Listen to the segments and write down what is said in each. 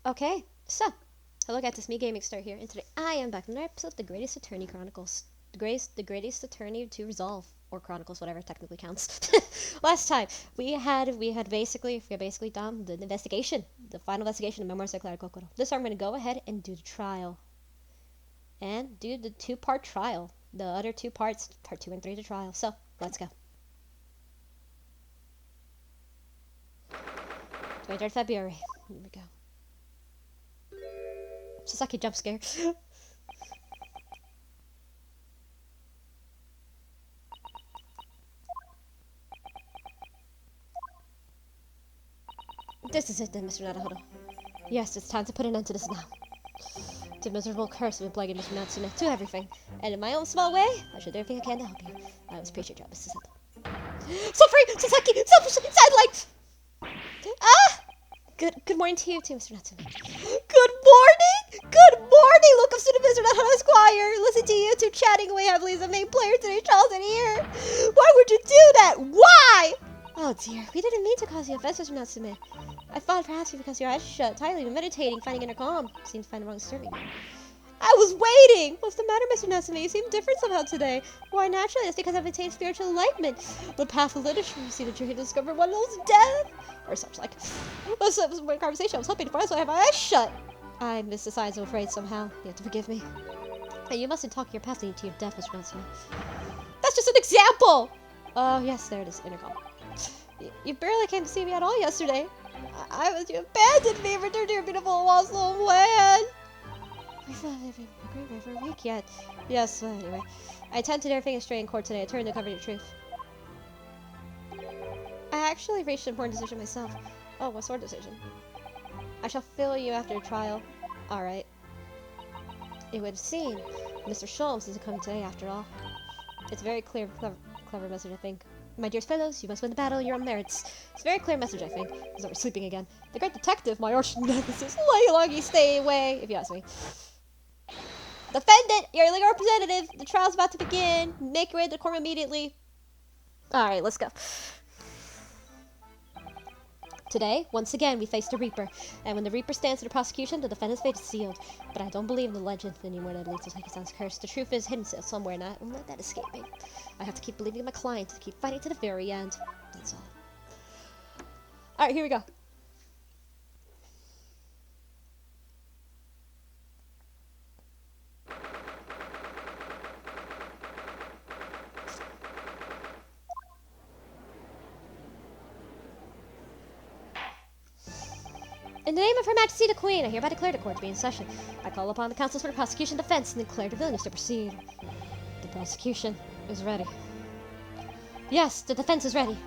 Okay, so, hello guys, it's me, Gaming Star here, and today I am back in another episode of The Greatest Attorney Chronicles. The greatest attorney to resolve, or Chronicles, whatever technically counts. Last time, we had basically done the investigation, the final investigation of Memoirs of Kokoro. This time I'm going to go ahead and do the trial. And do the two-part trial. The other two parts, part 2 and 3 of the trial. So, let's go. 23rd February. Here we go. Sasaki jump scare. This is it then, Mr. Naruhodo. Yes, it's time to put an end to this now. The miserable curse of plaguing Mr. Natsume to everything. And in my own small way, I should do everything I can to help you. I always appreciate your job, Mrs. Sato. So free! Sasaki! Selfish! Sidelight! Ah! Good morning to you too, Mr. Natsume. Good morning! Good morning! Look up to the Mr. Naruhodo Esquire! Listen to you two chatting away heavily as the main player today, Charles in here! Why would you do that? Why? Oh dear, we didn't mean to cause you offense, Mr. Natsume. I thought perhaps because your eyes shut, tightly meditating, finding inner calm. Seemed to find the wrong disturbing you. I was waiting! What's the matter, Mr. Natsume? You seem different somehow today. Why, naturally, that's because I've attained spiritual enlightenment. The path of literature, you see that you're here to discover one knows death. Or such like. This was my conversation I was hoping to find, so I have my eyes shut. I missed the signs, I'm afraid, somehow. You have to forgive me. Hey, you mustn't talk your path to your death, Mr. Natsume. That's just an example! Oh, yes, there it is, intercom. You barely came to see me at all yesterday. You abandoned me, returned to your beautiful Waslow land. We've been agreed for a week yet. Yes, anyway. I attended everything straight in court today. I turned to cover the truth. I actually reached an important decision myself. Oh, what sort of decision? I shall fill you after the trial. Alright. It would seem Mr. Sholmes isn't coming today after all. It's a very clear, clever message, I think. My dear fellows, you must win the battle on your own merits. It's a very clear message, I think. As though we're sleeping again. The great detective, my arch nemesis, Lady stay away, if you ask me. Defendant, your legal representative. The trial's about to begin. Make your way to the court immediately. Alright, let's go. Today, once again, we face the Reaper. And when the Reaper stands to the prosecution, the defendant's fate is sealed. But I don't believe in the legend anymore that leads to Takison's curse. The truth is hidden somewhere, and I won't let that escape me. I have to keep believing in my client, to keep fighting to the very end. That's all. Alright, here we go. In the name of Her Majesty the Queen, I hereby declare the court to be in session. I call upon the counsels for the prosecution, defense, and declare the villains to proceed. The prosecution is ready. Yes, the defense is ready.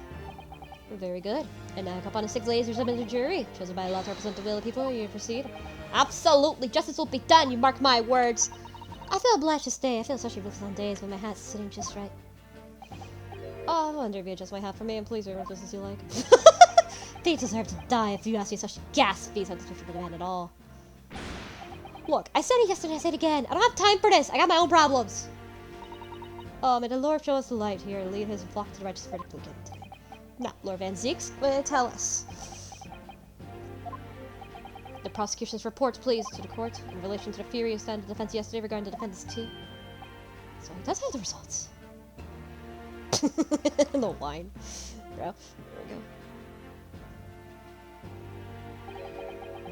Very good. And now upon the 6 ladies of the jury, chosen by law to represent the will of the people, you proceed. Absolutely, justice will be done, you mark my words. I feel obliged to stay. I feel especially ruthless on days when my hat's sitting just right. Oh, I wonder if you adjust my hat for me, and please wear as you like. They deserve to die if you ask me such gas fees on this for the man at all. Look, I said it yesterday, I say it again. I don't have time for this. I got my own problems. May the Lord show us the light here and lead his flock to the righteous verdict again today. Now, Lord Van Zeeks, tell us. The prosecution's report, please, to the court in relation to the furious stand of defense yesterday regarding the defendant's tea. So he does have the results. No wine. Bro, there we go.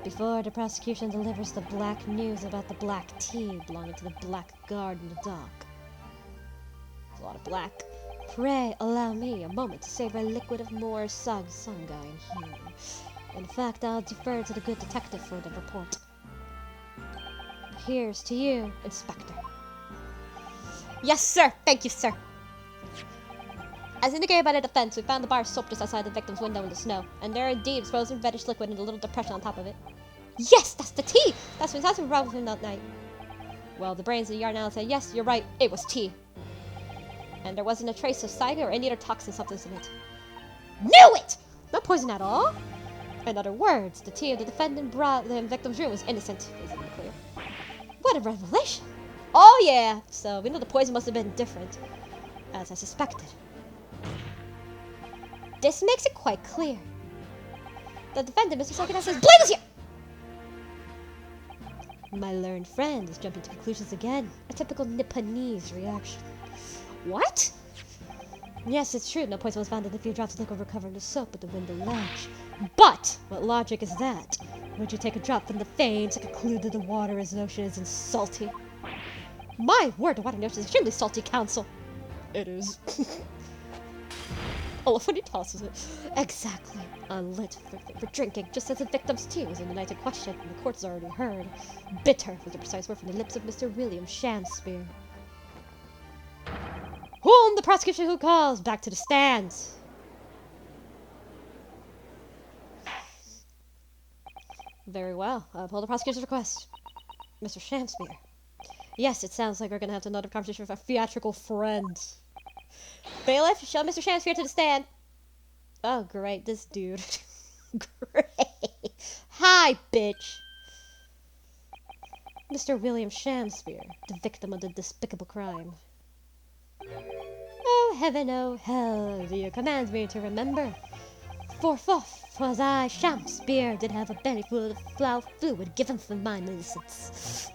Before the prosecution delivers the black news about the black tea belonging to the black guard in the dock. There's a lot of black. Pray allow me a moment to savor a liquid of more Sungai in here. In fact, I'll defer to the good detective for the report. Here's to you, Inspector. Yes, sir! Thank you, sir! As indicated by the defense, we found the bar of soap just outside the victim's window in the snow, and there indeed was frozen reddish liquid in a little depression on top of it. Yes, that's the tea! That's what we brought with him that night. Well, the brains of the yard now say, yes, you're right, it was tea. And there wasn't a trace of cyanide or any other toxin substance in it. Knew it! No poison at all? In other words, the tea of the defendant brought the victim's room was innocent. Isn't it clear? What a revelation! Oh yeah! So we know the poison must have been different, as I suspected. This makes it quite clear. The defendant, Mr. Sakina, says, blame is here! My learned friend is jumping to conclusions again. A typical Nipponese reaction. What? Yes, it's true. No poison was found in the few drops of liquid recovered in the soap at the window ledge. But what logic is that? Would you take a drop from the fame to conclude that the water in the ocean isn't salty? My word, the water in the ocean is extremely salty, Council. It is. I love when he tosses it. Exactly. Unlit for drinking, just as the victim's tea was in the night in question, and the court has already heard. Bitter was the precise word from the lips of Mr. William Shakespeare. Whom the prosecution who calls back to the stands. Very well. I'll uphold the prosecution's request. Mr. Shakespeare. Yes, it sounds like we're gonna have to another conversation with our theatrical friends. Bailiff, show Mr. Shakespeare to the stand. Oh, great, this dude. Great. Hi, bitch. Mr. William Shakespeare, the victim of the despicable crime. Oh, heaven, oh, hell, do you command me to remember? For forth was I, Shakespeare, did have a belly full of foul fluid given for mine innocence.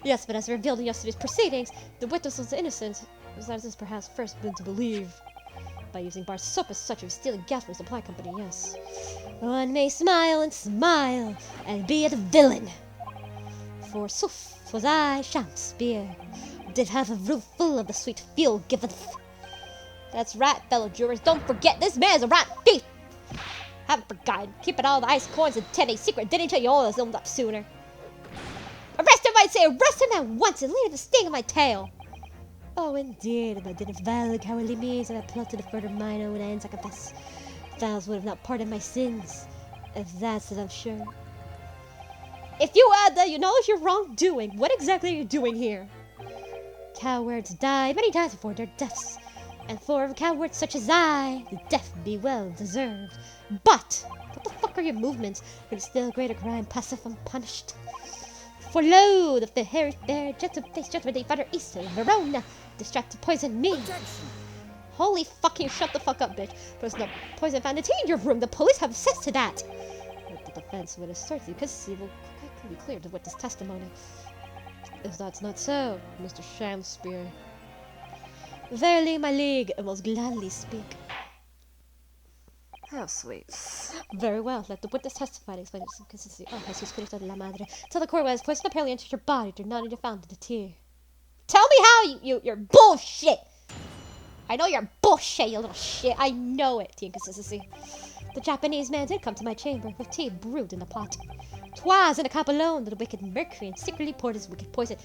Yes, but as revealed in yesterday's proceedings, the witness was innocent, as is perhaps first been to believe. By using bar soap as such, of stealing gas from the supply company, yes. One may smile and be a villain. For sooth was I, Shakespeare, did have a room full of the sweet fuel given. That's right, fellow jurors, don't forget this man's a right thief. Haven't forgotten, keeping all the ice coins and 10 a secret didn't tell you all this up sooner. Arrest him, I'd say, arrest him at once and leave the sting of my tail. Oh, indeed, if I didn't value cowardly means and I plotted to further mine own ends, I confess. Vows would have not pardoned my sins. If that's it, I'm sure. If you add that you acknowledge your wrongdoing, what exactly are you doing here? Cowards die many times before their deaths. And for cowards such as I, the death be well deserved. But, what the fuck are your movements for the still greater crime passive unpunished? For lo, the fair, gentle-faced gentleman named Father East of Verona distracted poisoned me. Objection. Holy fucking shut the fuck up, bitch. There's no poison found in tea in your room. The police have access to that. But the defense would assert the consistency will quickly be cleared with this testimony. If that's not so, Mr. Shakespeare. Verily, my league, I most gladly speak. How sweet. Very well. Let the witness testify and explain its inconsistency. Oh, Jesus Cristo de la Madre. Tell the court was poison apparently entered your body. Do not need to found in the tea. Tell me how you're bullshit. I know you're bullshit, you little shit. I know it. The inconsistency. The Japanese man did come to my chamber with tea brewed in a pot. 'Twas in a cup alone that the wicked Mercury secretly poured his wicked poison.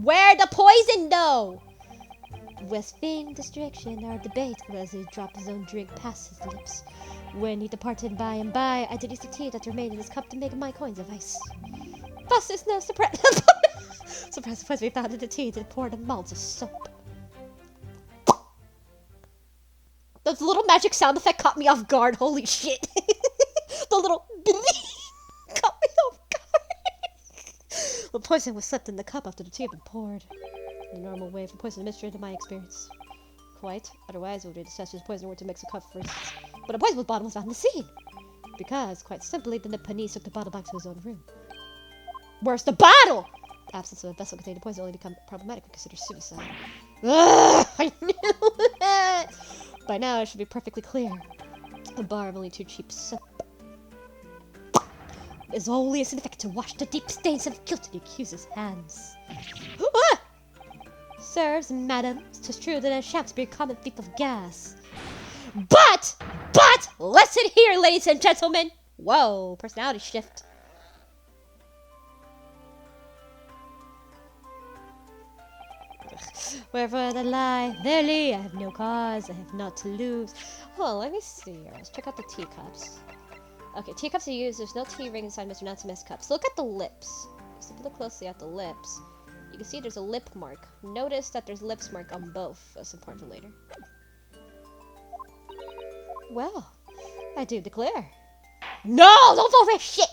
Where the poison, though? With vain distraction, our debate was he dropped his own drink past his lips. When he departed by and by, I did use the tea that remained in his cup to make my coins of ice. Thus is no surprise. Surprise, surprise, we found in the tea that poured amounts of soap. The little magic sound effect caught me off guard. Holy shit. The little caught me off guard. The poison was slipped in the cup after the tea had been poured. The normal way for poison administered in my experience. Quite. Otherwise, it would be necessary poison were to mix a cup first. But a poisonous bottle was found in the scene. Because, quite simply, the Nipponese took the bottle back to his own room. Where's the bottle? The absence of a vessel containing poison only become problematic when considered suicide. Ugh, I knew it! By now, it should be perfectly clear. A bar of only 2 cheap soap is only insignificant to wash the deep stains of guilt in the accuser's hands. Ah! Sirs, madam, 'tis true that a Shakespeare common thief of gas. But, listen here, ladies and gentlemen. Whoa, personality shift. Wherefore the lie? Verily, I have no cause, I have naught to lose. Oh, let me see here. Let's check out the teacups. Okay, teacups are used. There's no tea ring inside Mr. Natsume's cups. Look at the lips. Just look closely at the lips. You can see there's a lip mark. Notice that there's lips mark on both. That's important for later. Well, I do declare. No, don't vote for shit!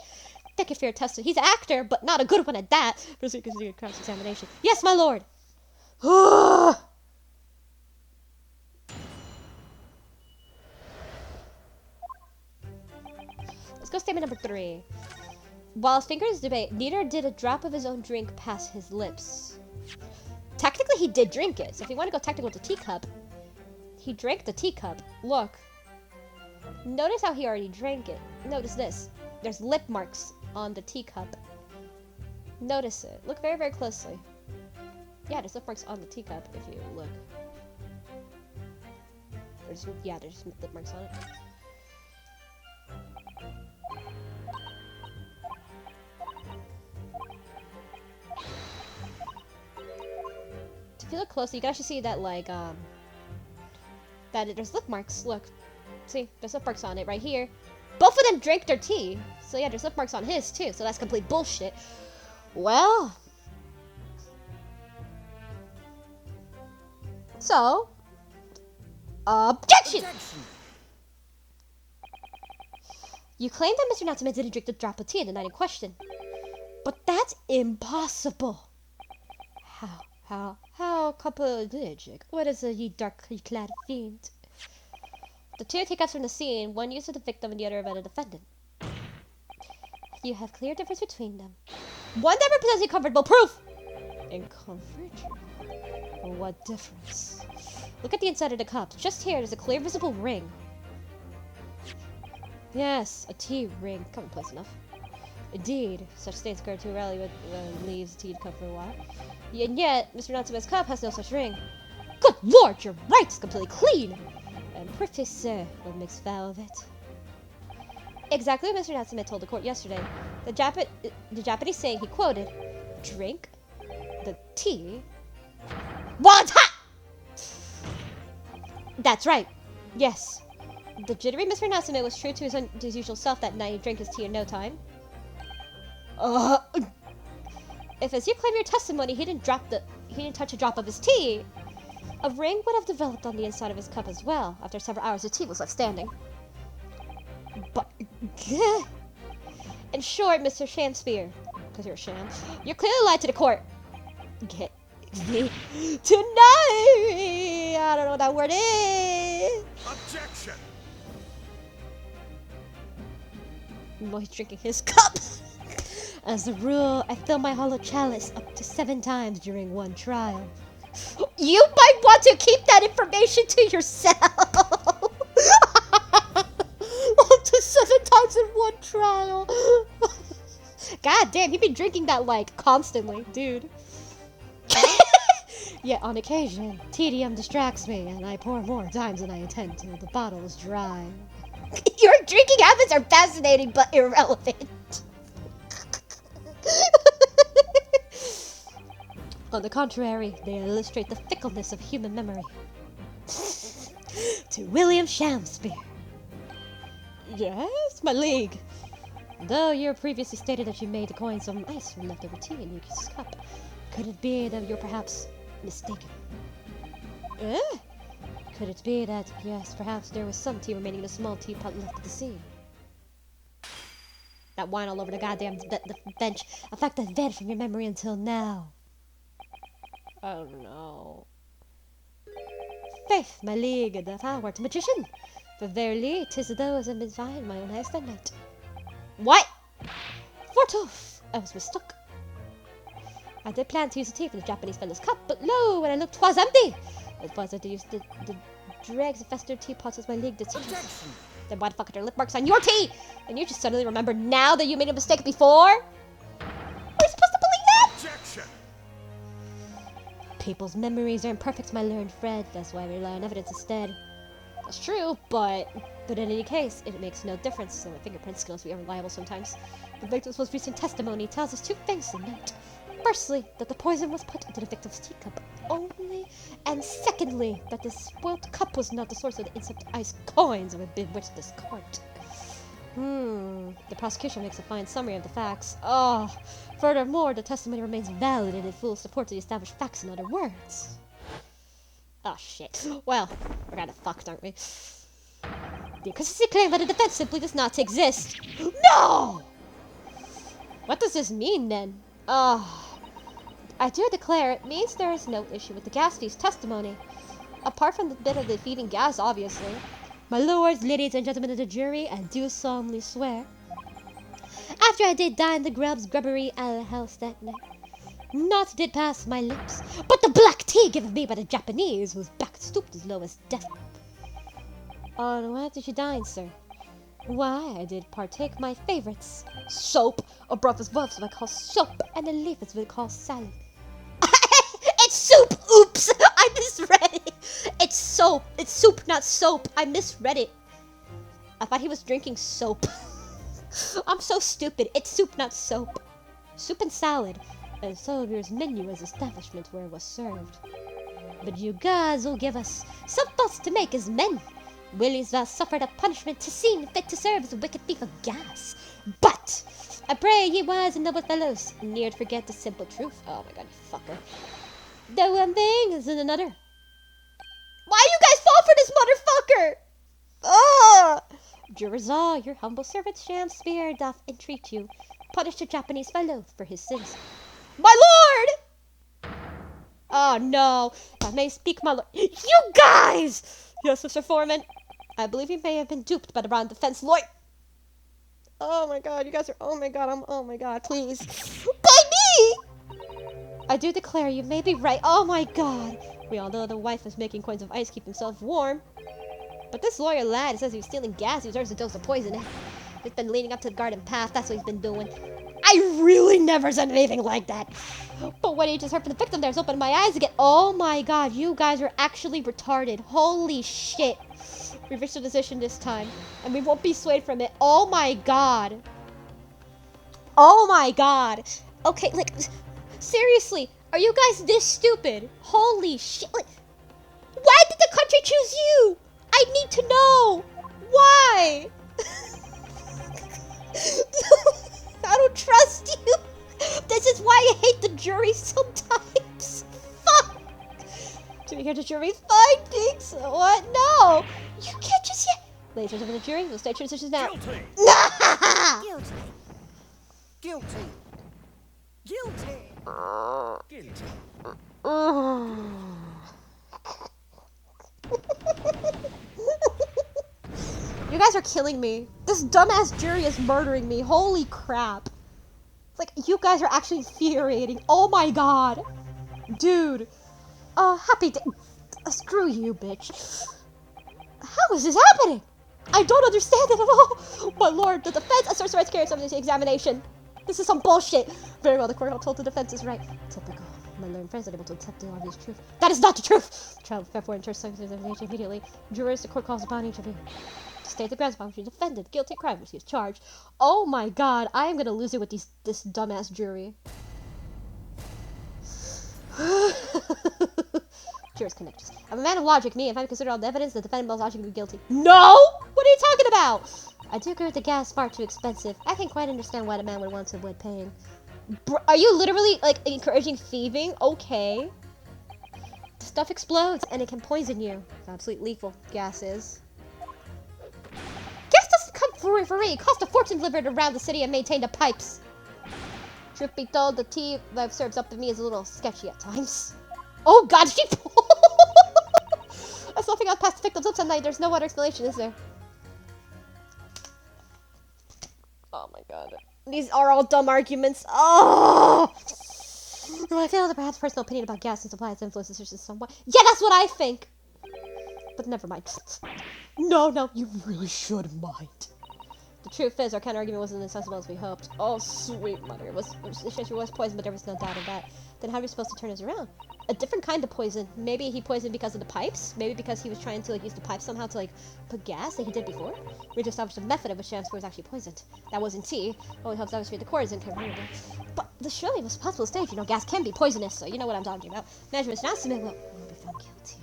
Thank you for your testimony. He's an actor, but not a good one at that. Proceed to continue cross-examination. Yes, my lord. Let's go statement number 3. While his fingers debate, neither did a drop of his own drink pass his lips. Technically, he did drink it, so if you want to go technical with the teacup, he drank the teacup. Look. Notice how he already drank it. Notice this. There's lip marks on the teacup. Notice it. Look very, very closely. Yeah, there's lip marks on the teacup if you look. There's lip marks on it. If you look closely, you can actually see that, like, that there's lip marks. Look. See? There's lip marks on it right here. Both of them drank their tea. So, yeah, there's lip marks on his, too. So, that's complete bullshit. Well. So. Objection! You claim that Mr. Natsume didn't drink the drop of tea in the night in question. But that's impossible. How couple-logic? What is a ye darkly clad fiend? The two teacups from the scene, one used for the victim and the other by the defendant. You have clear difference between them. One that represents incomfortable proof! Incomfortable? What difference? Look at the inside of the cup. Just here, there's a clear visible ring. Yes, a tea ring. Commonplace enough. Indeed, such stains occur too rarely when leaves the tea cup for a while. And yet, Mr. Natsume's cup has no such ring. Good lord, you're right! It's completely clean! And pretty, sir, what makes foul of it? Exactly what Mr. Natsume told the court yesterday. The Japanese saying he quoted, drink the tea. What? That's right. Yes. The jittery Mr. Natsume was true to his usual self that night. He drank his tea in no time. If, as you claim your testimony, he didn't touch a drop of his tea, a ring would have developed on the inside of his cup as well. After several hours, the tea was left standing. But, in short, Mr. Shamspear, because you're a sham, you clearly lied to the court. Get me tonight. I don't know what that word is. Objection. Well, he's drinking his cup. As a rule, I fill my hollow chalice up to 7 times during one trial. You might want to keep that information to yourself. Up to 7 times in one trial. God damn, you've been drinking that, like, constantly, dude. Yet on occasion, tedium distracts me, and I pour more times than I intend till the bottle is dry. Your drinking habits are fascinating but irrelevant. On the contrary, they illustrate the fickleness of human memory. To William Shamspeare. Yes, my league. Though you previously stated that you made the coin some ice from leftover tea in Yuki's cup, could it be that you're perhaps mistaken? Could it be that, yes, perhaps there was some tea remaining in a small teapot left at the scene? That wine all over the goddamn the bench affected dead from your memory until now. Oh no. Faith, my league, if thou art a magician, for verily 'tis those and divine my own eyes that night. What? Fortooth, I was mistook. I did plan to use the tea from the Japanese fellow's cup, but lo, when I looked, 'twas empty. It was to use the dregs of festered teapots as my league did suggest. Then why the fuck are there lip marks on your tea? And you just suddenly remember now that you made a mistake before? Are you supposed to believe that? Objection. People's memories are imperfect, my learned Fred. That's why I rely on evidence instead. That's true, but in any case, it makes no difference, so my fingerprint skills be unreliable sometimes. The victim's most recent testimony tells us 2 things to note. Firstly, that the poison was put into the victim's teacup only, and secondly, that the spoilt cup was not the source of the insect ice coins that would bewitch this court. The prosecution makes a fine summary of the facts. Furthermore, the testimony remains valid and it fully supports the established facts in other words. Oh shit. Well, we're kinda fucked, aren't we? The inconsistency claim by the defense simply does not exist. No! What does this mean then? I do declare it means there is no issue with the gas thief's testimony. Apart from the bit of the feeding gas, obviously. My lords, ladies, and gentlemen of the jury, I do solemnly swear After I did dine the grub's grubbery a la house that night. Naught did pass my lips, but the black tea given me by the Japanese, whose back stooped as low as death. On what did you dine, sir? Why, I did partake my favorites. Soap, a broth is what I call soap, and a leaf is what I call salad. It's soup! Oops! I misread it! It's soap! It's soup, not soap! I misread it. I thought he was drinking soap. I'm so stupid. It's soup, not soap. Soup and salad. And Sylvia's menu as establishment where it was served. But you guys will give us some thoughts to make as men. Willie's suffered a punishment to seem fit to serve as a wicked thief of gas. But I pray ye wise and noble fellows ne'er forget the simple truth. Oh my god, you fucker. The one thing is in another. Why you guys fall for this motherfucker? Ah! Jurazah, your humble servant Sham Spear doth entreat you. Punish the Japanese fellow for his sins. My lord! Oh no. If I may speak, my lord. You guys! Yes, Mr. Foreman. I believe you may have been duped by the Brown defense lawyer. Oh my god, you guys are. Oh my god, please. By me! I do declare you may be right. Oh my god. We all know the wife is making coins of ice to keep himself warm. But this lawyer lad says he was stealing gas. He deserves a dose of poison. He's been leading up to the garden path. That's what he's been doing. I really never said anything like that. But what you just heard from the victim there's opened my eyes again. Oh my god, you guys are actually retarded. Holy shit. We've reached a decision this time. And we won't be swayed from it. Oh my god. Oh my god. Okay, like, seriously, are you guys this stupid? Holy shit. Like, why did the country choose you? I need to know. Why? I don't trust you. This is why I hate the jury sometimes. Fuck. Do we hear the jury's findings? What? No. You can't just yet. Ladies and gentlemen of the jury, we'll state your decisions now. Guilty. Guilty. Guilty. Guilty. Guilty. You guys are killing me. This dumbass jury is murdering me. Holy crap. It's like, you guys are actually infuriating. Oh my god. Dude. Happy day. Screw you, bitch. How is this happening? I don't understand it at all. My lord, the defense asserts the right to carry something to the examination. This is some bullshit. Very well, the court told the defense is right. Typical. My learned friends are able to accept the obvious truth. That is not the truth! The trial of February enters examination immediately. Jurors, the court calls upon each of you to state the grounds upon which you defended. Guilty crime which he is charged. Oh my god, I am gonna lose it with this dumbass jury. Jurors connect. I'm a man of logic, me. If I consider all the evidence, the defendant must logically be guilty. No! What are you talking about? I do agree with the gas far too expensive. I can quite understand why the man would want to avoid paying. Are you literally, like, encouraging thieving? Okay. The stuff explodes, and it can poison you. It's absolutely lethal. Gas is. Gas doesn't come for free. It costs a fortune delivered around the city and maintain the pipes. Truth be told, the tea that serves up to me is a little sketchy at times. Oh god, she That's nothing got past the victim's lips at night. There's no other explanation, is there? Oh my god. These are all dumb arguments. Oh! Do I feel that perhaps personal opinion about gas and supply has influenced the decision somewhat? Yeah, that's what I think! But never mind. No, you really should mind. The truth is, our counter-argument wasn't as sensible as we hoped. Oh, sweet mother. She was poisoned, but there was no doubt of that. Then how are we supposed to turn this around? A different kind of poison. Maybe he poisoned because of the pipes? Maybe because he was trying to, like, use the pipes somehow to, like, put gas like he did before? We just established a method of which Sham Spear was actually poisoned. That wasn't tea. Only helps obviously the core is inconceivable. But the surely most possible stage, you know, gas can be poisonous, so you know what I'm talking about. Management is not submit will be found guilty.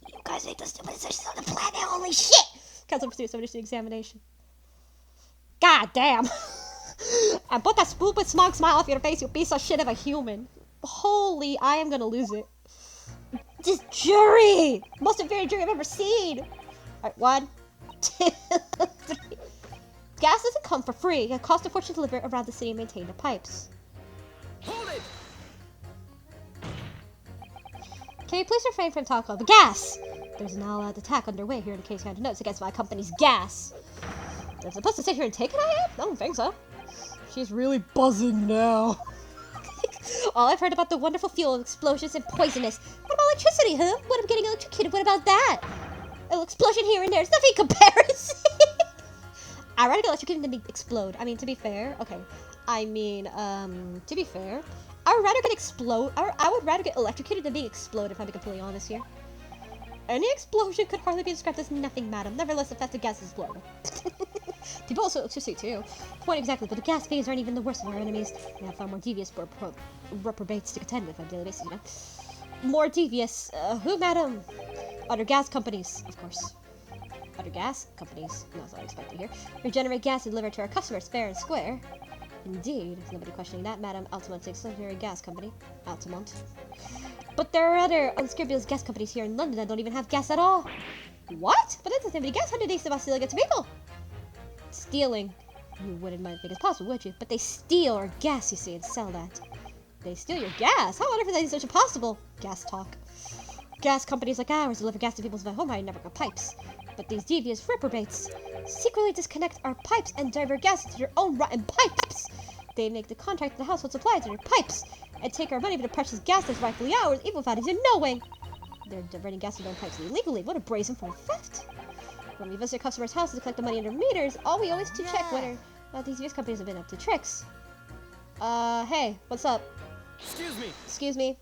You guys make the stupid decisions on the planet, holy shit! Council pursues somebody to the examination. God damn! And put that stupid smug smile off your face, you piece of shit of a human. Holy, I am gonna lose it. This jury! Most inferior jury I've ever seen! Alright, 1, 2, 3. Gas doesn't come for free. It costs a fortune to deliver around the city and maintain the pipes. Hold it! Can you please refrain from talking about the gas? There's an all-out attack underway here in the case handed notes against my company's gas. They're supposed to sit here and take it, I am? I don't think so. she's really buzzing now. All I've heard about the wonderful fuel of explosions and poisonous. What about electricity, huh? What about getting electrocuted? What about that? An explosion here and there. It's nothing in comparison. I'd rather get electrocuted than explode. I mean, to be fair, okay. I mean, to be fair, I would rather get electrocuted than being exploded, if I'm being completely honest here. Any explosion could hardly be described as nothing, madam. Nevertheless, the effective gas is blown. People also electricity too. Point exactly, but the gas fiends aren't even the worst of our enemies. We have far more devious reprobates to contend with on a daily basis, you know. More devious? Who, madam? Other gas companies, of course. Other gas companies? That's what I expected here. Regenerate gas and deliver to our customers fair and square. Indeed, there's nobody questioning that, madam. Altamont Auxiliary Gas Company. Altamont. But there are other unscrupulous gas companies here in London that don't even have gas at all. What? But that doesn't have any gas. How do they about stealing it to people? Stealing. You wouldn't mind if it's possible, would you? But they steal our gas, you see, and sell that. They steal your gas? How on earth is that such impossible? Gas talk. Gas companies like ours deliver gas to people's home network pipes. But these devious reprobates secretly disconnect our pipes and divert gas into their own rotten pipes. They make the contract with the household supply to their pipes and take our money for the precious gas that's rightfully ours, even without even knowing. They're diverting gas to their own pipes illegally. What a brazen form of theft! When we visit customers' houses to collect the money in their meters, all we always to check whether these gas companies have been up to tricks. Hey, what's up? Excuse me. Excuse me.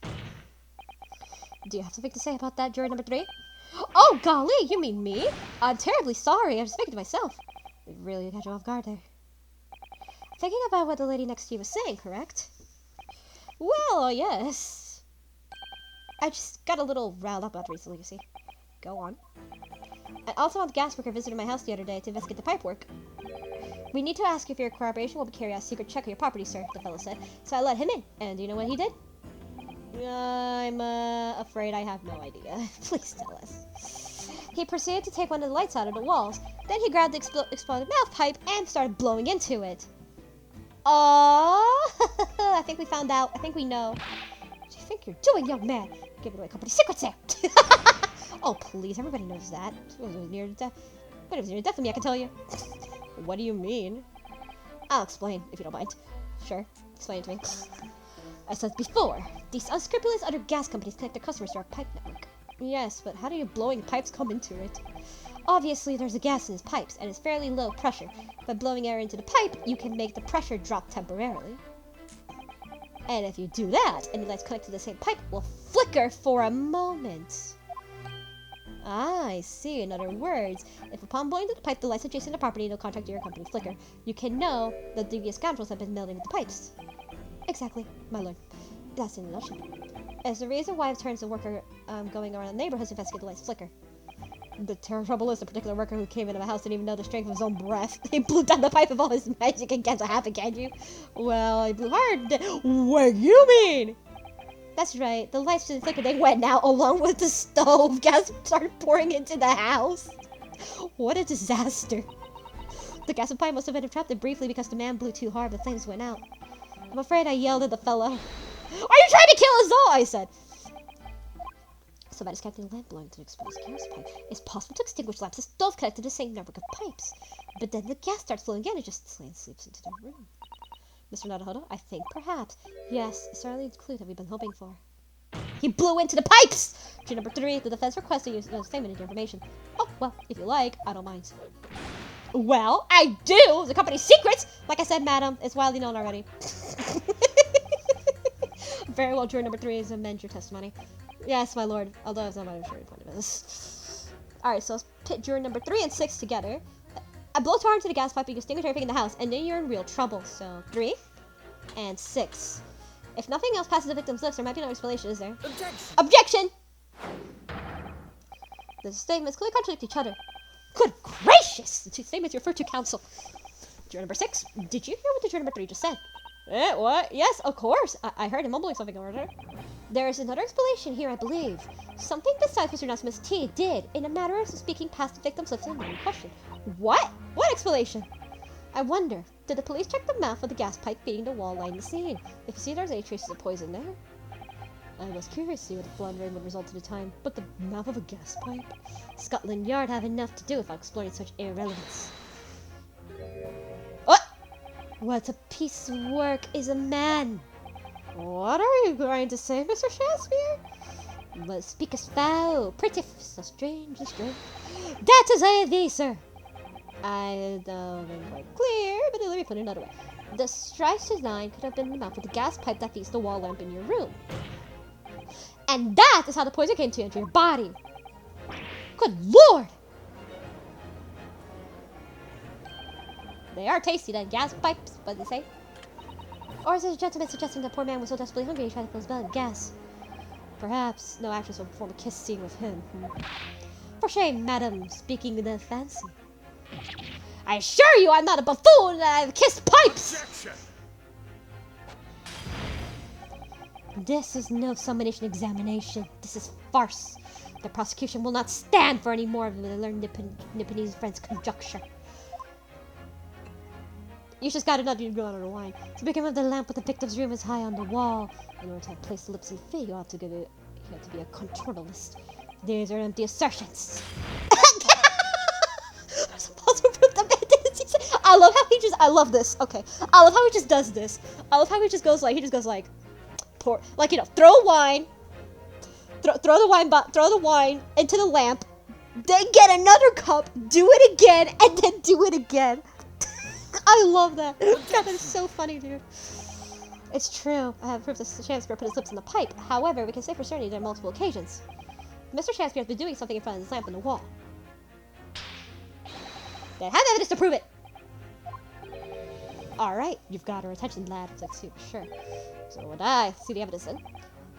Do you have something to say about that, juror number 3? Oh, golly, you mean me? I'm terribly sorry. I was speaking to myself. It really got you off guard there. Thinking about what the lady next to you was saying, correct? Well, yes. I just got a little riled up about it recently, you see. Go on. I also had the gas worker visited my house the other day to investigate the pipe work. We need to ask if your cooperation will be carried out a secret check of your property, sir, the fellow said. So I let him in. And do you know what he did? I'm afraid I have no idea. Please tell us. He proceeded to take one of the lights out of the walls. Then he grabbed the exploded mouth pipe and started blowing into it. I think we found out. I think we know. What do you think you're doing, young man? Giving away company secrets there. Oh, please. Everybody knows that. It was near death. But it was near death for me, I can tell you. What do you mean? I'll explain, if you don't mind. Sure. Explain it to me. I said before, these unscrupulous other gas companies connect their customers to our pipe network. Yes, but how do your blowing pipes come into it? Obviously, there's a gas in his pipes, and it's fairly low pressure. By blowing air into the pipe, you can make the pressure drop temporarily. And if you do that, and the lights connected to the same pipe will flicker for a moment. Ah, I see. In other words, if upon blowing into the pipe, the lights adjacent to the property no contact to your company flicker, you can know that devious scoundrels have been melting into the pipes. Exactly, my lord. That's in a nutshell. It's the reason why I've turned the worker going around the neighborhoods to investigate the lights flicker. The trouble is, the particular worker who came into my house didn't even know the strength of his own breath. He blew down the pipe of all his magic and guess what happened, can you? Well, I blew hard. What do you mean? That's right. The lights didn't flicker. They went out along with the stove. Gas started pouring into the house. What a disaster. The gas pipe must have been interrupted briefly because the man blew too hard. The flames went out. I'm afraid I yelled at the fellow. Are you trying to kill us all? I said. So by disconnecting the lamp belonging to the exposed gas pipe, it's possible to extinguish lamps as both connected to the same network of pipes. But then the gas starts flowing again and just slips into the room. Mr. Naruhodo, I think perhaps. Yes, certainly the clue that we've been hoping for. He blew into the pipes! Clue number 3, the defense requests to use no statement of information. Oh, well, if you like, I don't mind. Well, I do! The company's secrets! Like I said, madam, it's widely known already. Very well, juror number 3 is amend your testimony. Yes, my lord, although it's not my sure point of this. Alright, so let's pit juror number 3 and 6 together. I blow too hard into the gas pipe, you extinguish everything in the house, and then you're in real trouble. So, 3 and 6. If nothing else passes the victim's lips, there might be no explanation, is there? Objection! Objection! The statements clearly contradict each other. Good gracious! The two statements refer to counsel. Juror number 6, did you hear what the juror number 3 just said? What? Yes, of course. I heard him mumbling something over there. There is another explanation here, I believe. Something besides Mr. Nasmus T did, in a manner of speaking, past the victim's lips in the question. What? What explanation? I wonder, did the police check the mouth of the gas pipe feeding the wall lining the scene? If you see there's any traces of poison there? I was curious to see what the blundering would result at the time, but the mouth of a gas pipe? Scotland Yard have enough to do without exploring such irrelevance. What? What a piece of work is a man! What are you going to say, Mr. Shakespeare? But speakest thou, pretty, so strangely strange. That is I thee, sir. I don't think quite clear, but let me put it another way. The strife design could have been the mouth of the gas pipe that feeds the wall lamp in your room. And that is how the poison came to enter your body. Good lord! They are tasty, then gas pipes, what they say. Or is it a gentleman suggesting the poor man was so desperately hungry he tried to fill his belly with gas? Perhaps no actress will perform a kiss scene with him. For shame, madam, speaking in a fancy. I assure you I'm not a buffoon, I've kissed pipes! Objection! This is no summation examination. This is farce. The prosecution will not stand for any more of the learned Nipponese friend's conjecture. You just gotta not go out of the wine. To begin with, the lamp with the victim's room is high on the wall. In order to place the lips and feet, you have to be a contortionalist. These are empty assertions. I'm supposed to prove the man didn't see. I love how he just. I love this. Okay, I love how he just does this. I love how he just goes like, pour, like, you know, throw wine, throw the wine into the lamp, then get another cup, do it again, and then do it again. I love that. God, that is so funny, dude. It's true. I have proof that Shakespeare put his lips in the pipe. However, we can say for certainty there are multiple occasions. Mr. Shakespeare has been doing something in front of his lamp on the wall. They have evidence to prove it. Alright, you've got our attention, lad. It's like super sure. So what I see the evidence in.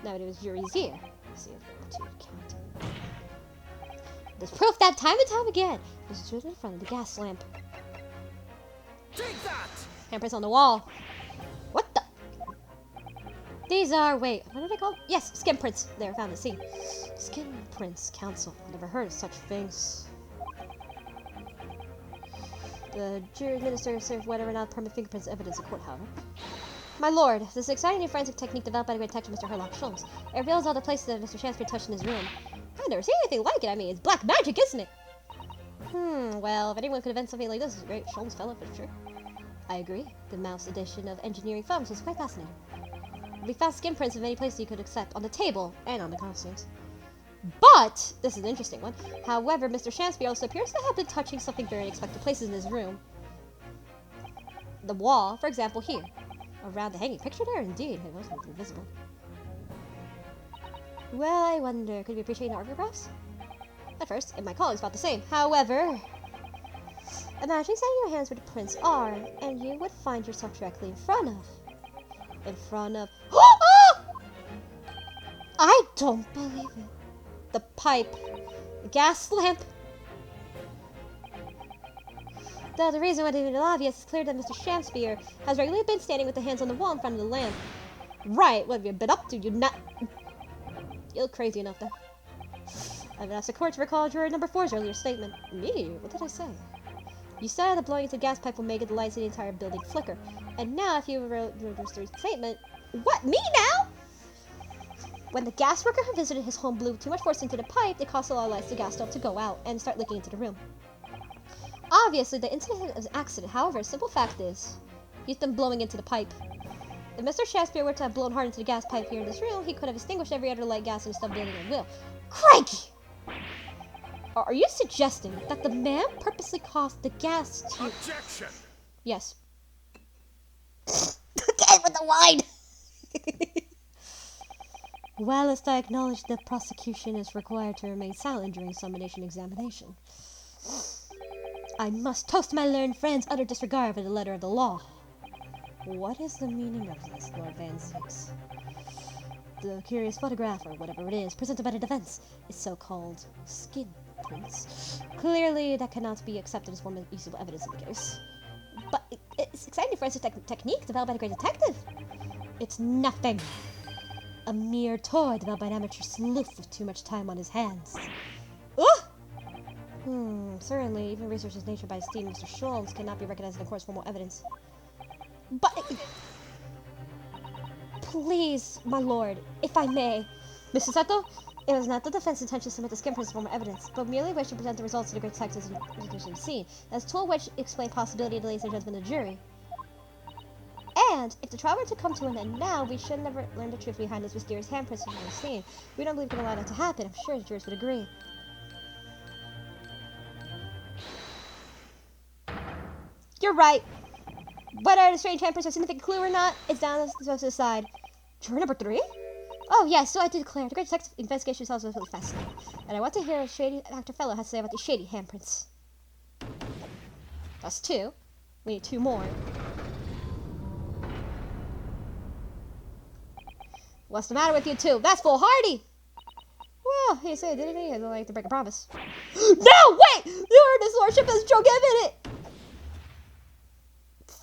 Now it was jury's ear. Let's see if there are two count. There's proof that time and time again. This is in front of the gas lamp. Take that! Handprints on the wall. What the? These are, wait, what are they called? Yes, skin prints. They were found at the scene. Skin prints, counsel. Never heard of such things. The jury minister served whatever not permanent fingerprints evidence in court, however. My lord, this is an exciting new forensic technique developed by the great detective Mr. Herlock Sholmes. It reveals all the places that Mr. Shakespeare touched in his room. I've never seen anything like it. I mean, it's black magic, isn't it? Well, if anyone could invent something like this, it's a great Sholmes fellow for sure. I agree. The mouse edition of engineering films was quite fascinating. We found skin prints of any place you could accept on the table and on the costumes. But, this is an interesting one, however, Mr. Shakespeare also appears to have been touching something very unexpected places in his room. The wall, for example, here. Around the hanging picture there, indeed, it wasn't visible. Well, I wonder, could we appreciate autographs? At first, it might call it's about the same. However, imagine setting your hands where the prints are, and you would find yourself directly in front of. I don't believe it. The pipe. The gas lamp. Though the reason why they did it obvious, it's clear that Mr. Shakespeare has regularly been standing with the hands on the wall in front of the lamp. Right, what have you been up to? You look crazy enough, though. I've asked the court to recall juror number 4's earlier statement. Me? What did I say? You said that blowing into the gas pipe will make the lights in the entire building flicker. And now, if you wrote your statement... What? Me now? When the gas worker who visited his home blew too much force into the pipe, it caused a lot of lights to gas stove to go out and start leaking into the room. Obviously, the incident was an accident. However, the simple fact is, he's been blowing into the pipe. If Mr. Shakespeare were to have blown hard into the gas pipe here in this room, he could have extinguished every other light, gas, and stuff building at will. Crikey! Are you suggesting that the man purposely caused the gas to... Objection! Yes. Again with the wine! Whilst I acknowledge the prosecution is required to remain silent during summation examination, I must toast my learned friend's utter disregard for the letter of the law. What is the meaning of this, Lord Van Zix? The curious photograph, or whatever it is, presented by the defense, is so-called skin prints. Clearly, that cannot be accepted as one of usable evidence in the case. But it's exciting forensic technique developed by the great detective. It's nothing. A mere toy developed by an amateur sleuth with too much time on his hands. Certainly, even research as nature by esteemed Mr. Sholmes cannot be recognized in the court's formal evidence. But... Please, my lord, if I may. Mr. Seto, it was not the defense's intention to submit the skin prints as formal evidence, but merely wish to present the results of the great detectives in the scene, as a tool which explain possibility to the ladies and gentlemen of the jury. And if the trial were to come to an end now, we should never learn the truth behind this mysterious handprints we've never seen. We don't believe we can allow that to happen. I'm sure the jurors would agree. You're right. Whether the strange handprints are a significant clue or not, it's down to us to decide. Juror number 3? Oh, yes, so I do declare. The great detective investigation results are really fascinating. And I want to hear what shady Dr. Fellow has to say about these shady handprints. That's 2. We need 2 more. What's the matter with you 2? That's foolhardy! Well, he said, didn't he? I don't like to break a promise. No, wait! You heard his lordship as Joe given it!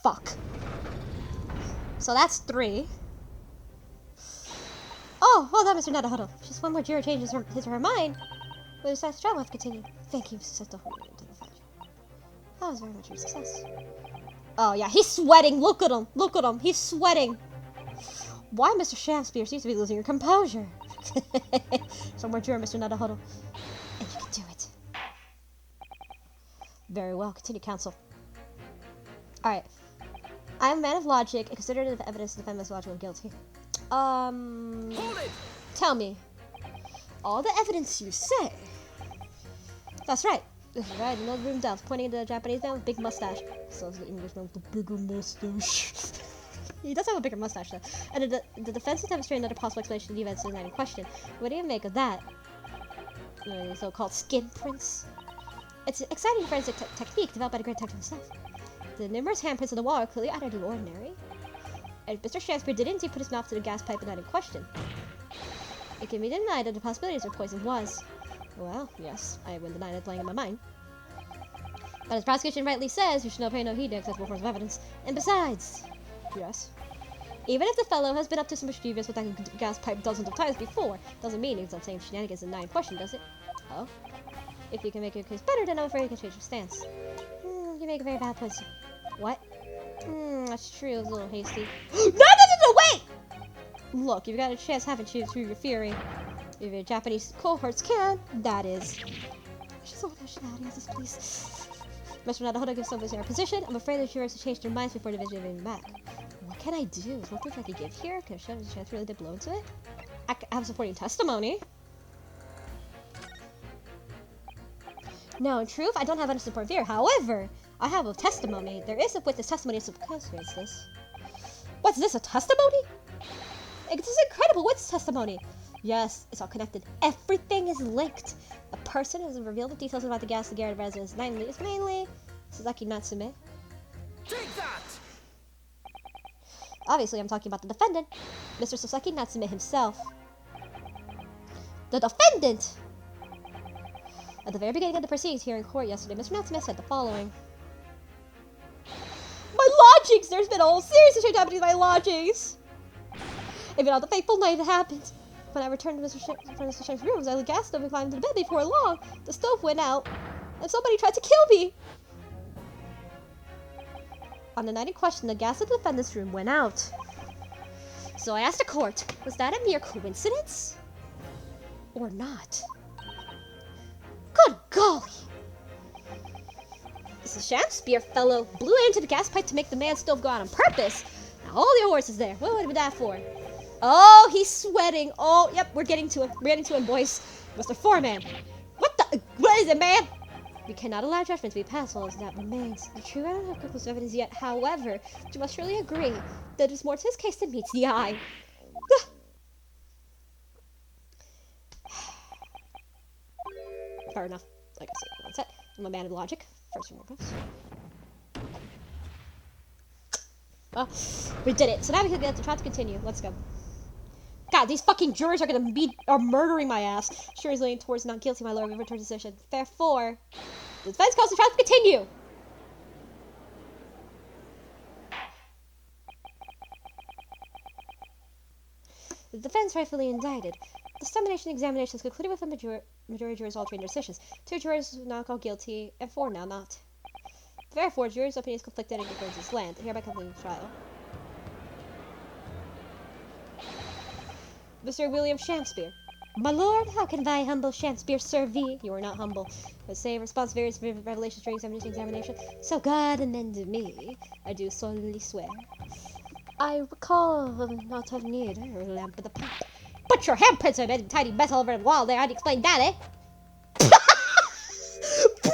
Fuck. So that's 3. Oh, hold on, Mr. Nadahuddle. Just one more juror changes his or her mind. We'll decide the trial will have to continue. Thank you, Mr. Seto. That was very much your success. Oh, yeah, he's sweating. Look at him. Look at him. He's sweating. Why, Mr. Shakespeare seems to be losing your composure. So more juror, Mr. Nadahuddle. And you can do it. Very well. Continue, counsel. Alright. I am a man of logic and consider the evidence to defend myself logically guilty. Hold it! Tell me. All the evidence you say. That's right. This is right. Another room down, pointing to the Japanese man with a big mustache. So it's the Englishman with the bigger mustache. He does have a bigger mustache though. And the defense is demonstrating another possible explanation of the events in that in question. What do you make of that? The so-called skin prints. It's an exciting forensic technique developed by the great detective himself. The numerous handprints on the wall are clearly out of the ordinary. And Mr. Shakespeare did indeed put his mouth to the gas pipe in that in question. It can be denied that the possibilities of poison was. Well, yes, I wouldn't deny that lying in my mind. But as prosecution rightly says, you should not pay no heed to accessible forms of evidence. And besides, yes, even if the fellow has been up to some mischievous with that gas pipe dozens of times before, doesn't mean he's the same shenanigans in 9 question, does it? Oh? If you can make your case better, then I'm afraid you can change your stance. You make a very valid point. What? That's true, it was a little hasty. No, wait! Look, you've got a chance, haven't you, through your fury. If your Japanese cohorts can, that is. Just so nationality, this please. Mr. Nadahoda gives some of our position. I'm afraid the jurors have changed their minds before the vision of back. What can I do? Is one proof I could give here? Can I show the chance really did blow into it? I have supporting testimony. No, in truth, I don't have any support here. However, I have a testimony. There is a witness testimony to constitutes this. What's this, a testimony? It's an incredible witness testimony. Yes, it's all connected. Everything is linked. A person has revealed the details about the gas the Garrett residence. It's mainly Suzaki Natsume. Take that! Obviously, I'm talking about the defendant, Mr. Suzaki Natsume himself. The defendant! At the very beginning of the proceedings here in court yesterday, Mr. Natsume said the following. My lodgings! There's been a whole series of shit happening to my lodgings! Even on the fateful night it happened. When I returned to Mr. Shank's rooms, I lit gas stove and climbed into bed. Before long, the stove went out, and somebody tried to kill me! On the night in question, the gas in the defendant's room went out. So I asked the court, was that a mere coincidence? Or not? Good golly! This Shakespeare fellow blew into the gas pipe to make the man's stove go out on purpose. Now hold your horses there. What would have been that for? Oh, he's sweating. Oh, yep, we're getting to him. We're getting to him, boys. Mr. Foreman. What is it, man? We cannot allow judgment to be passed while that remains. True, I don't have conclusive evidence yet. However, you must surely agree that there's more to this case than meets the eye. Fair enough. Like I said, one set. I'm a man of logic. First and foremost. Well, we did it. So now we can get the trial to continue. Let's go. God, these fucking jurors are murdering my ass. Sure is leaning towards not guilty, my lord. We've returned decision. Therefore, the defense calls the trial to continue. The defense rightfully indicted. The summation examination is concluded with a majority jurors altering their decisions. 2 jurors now called guilty, and 4 now not. Therefore, jurors' opinions conflicted and concludes this land. Hereby concluding the trial. Mr. William Shakespeare. My lord, how can thy humble Shakespeare serve thee? You are not humble. But say in response to various revelations during examination. So God amend me. I do solemnly swear. I recall not having need or lamp of the pipe. But your handprints are made in tiny mess all over the wall there. How do you explain that, eh? Bro!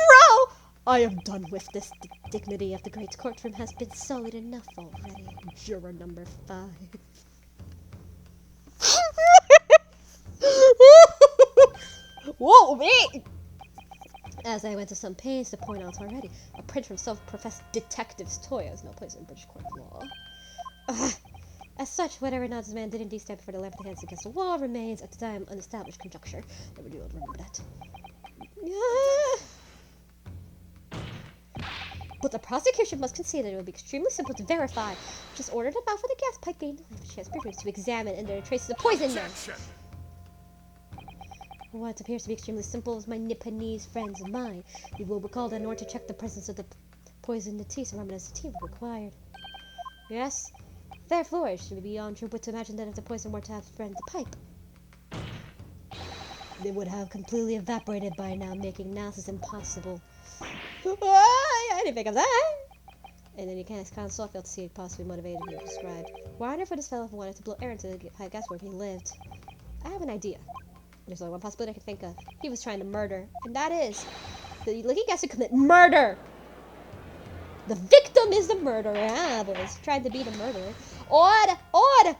I am done with this. The dignity of the great courtroom has been sullied enough already. Juror number 5. Whoa, me! As I went to some pains to point out already, a print from self-professed detective's toy has no place in British court of law. As such, whether or not this man did indeed stand before the lamp with hands against the wall remains at the time unestablished conjecture. Never do remember that. But the prosecution must concede that it would be extremely simple to verify. Just ordered the mouth of the gas pipe being the chance prefers to examine and there are traces of poison there. What appears to be extremely simple is my Nipponese friends of mine. You will recall that in order to check the presence of the poison in the tea, some remnants tea were required. Yes? Therefore, it should be beyond your wit to imagine that if the poison were to have spread the pipe, they would have completely evaporated by now, making analysis impossible. I didn't think of that! And then you can't console failed to see it possibly motivated you described. Wonder if this fellow wanted to blow air into the pipe gas where he lived. I have an idea. There's only one possibility I can think of. He was trying to murder, and that is the leaking gas to commit murder. The victim is the murderer, but was trying to be the murderer. Order!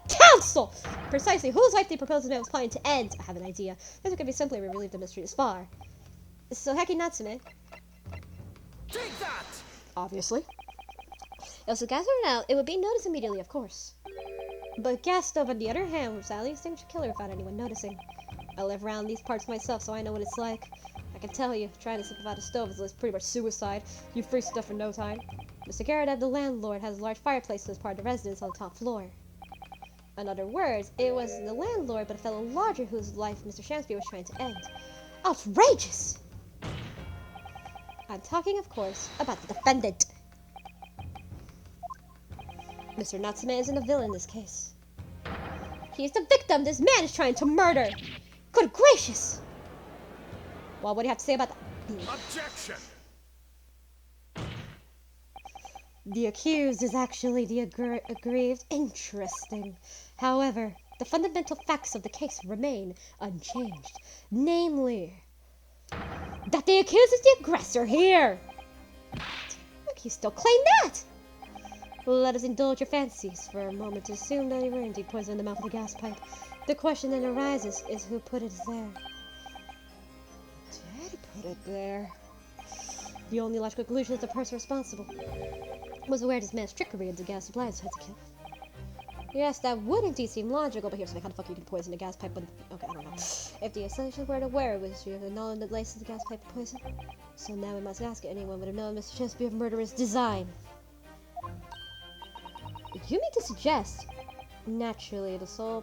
Counsel! Precisely whose life they propose the man was planning to end. I have an idea. This could be simply relieve the mystery this far. So Heki Natsume. Take that! Obviously. If the gas were out, it would be noticed immediately, of course. But gas stove, on the other hand, was sadly extinguished a killer without anyone noticing. I live around these parts myself, so I know what it's like. I can tell you, trying to slip without a stove is pretty much suicide. You freeze stuff in no time. Mr. Garrett, the landlord, has a large fireplace as part of the residence on the top floor. In other words, it was the landlord, but a fellow lodger whose life Mr. Shansby was trying to end. Outrageous! I'm talking, of course, about the defendant. Mr. Natsume isn't a villain in this case. He is the victim this man is trying to murder. Good gracious! Well, what do you have to say about that? Objection! The accused is actually the aggrieved. Interesting. However, the fundamental facts of the case remain unchanged. Namely, that the accused is the aggressor here. Look, you still claim that? Let us indulge your fancies for a moment to assume that you were indeed poisoned in the mouth of the gas pipe. The question then arises is who put it there. Did put it there? The only logical conclusion is the person responsible was aware of this man's trickery and the gas supply and tried to kill. Yes, that would indeed seem logical, but here's how the fuck you can poison a gas pipe when... Okay, I don't know. If the association were aware, was you have known that licensed the gas pipe with poison? So now we must ask anyone would have known Mr. Chesby of murderous design. You mean to suggest, naturally, the sole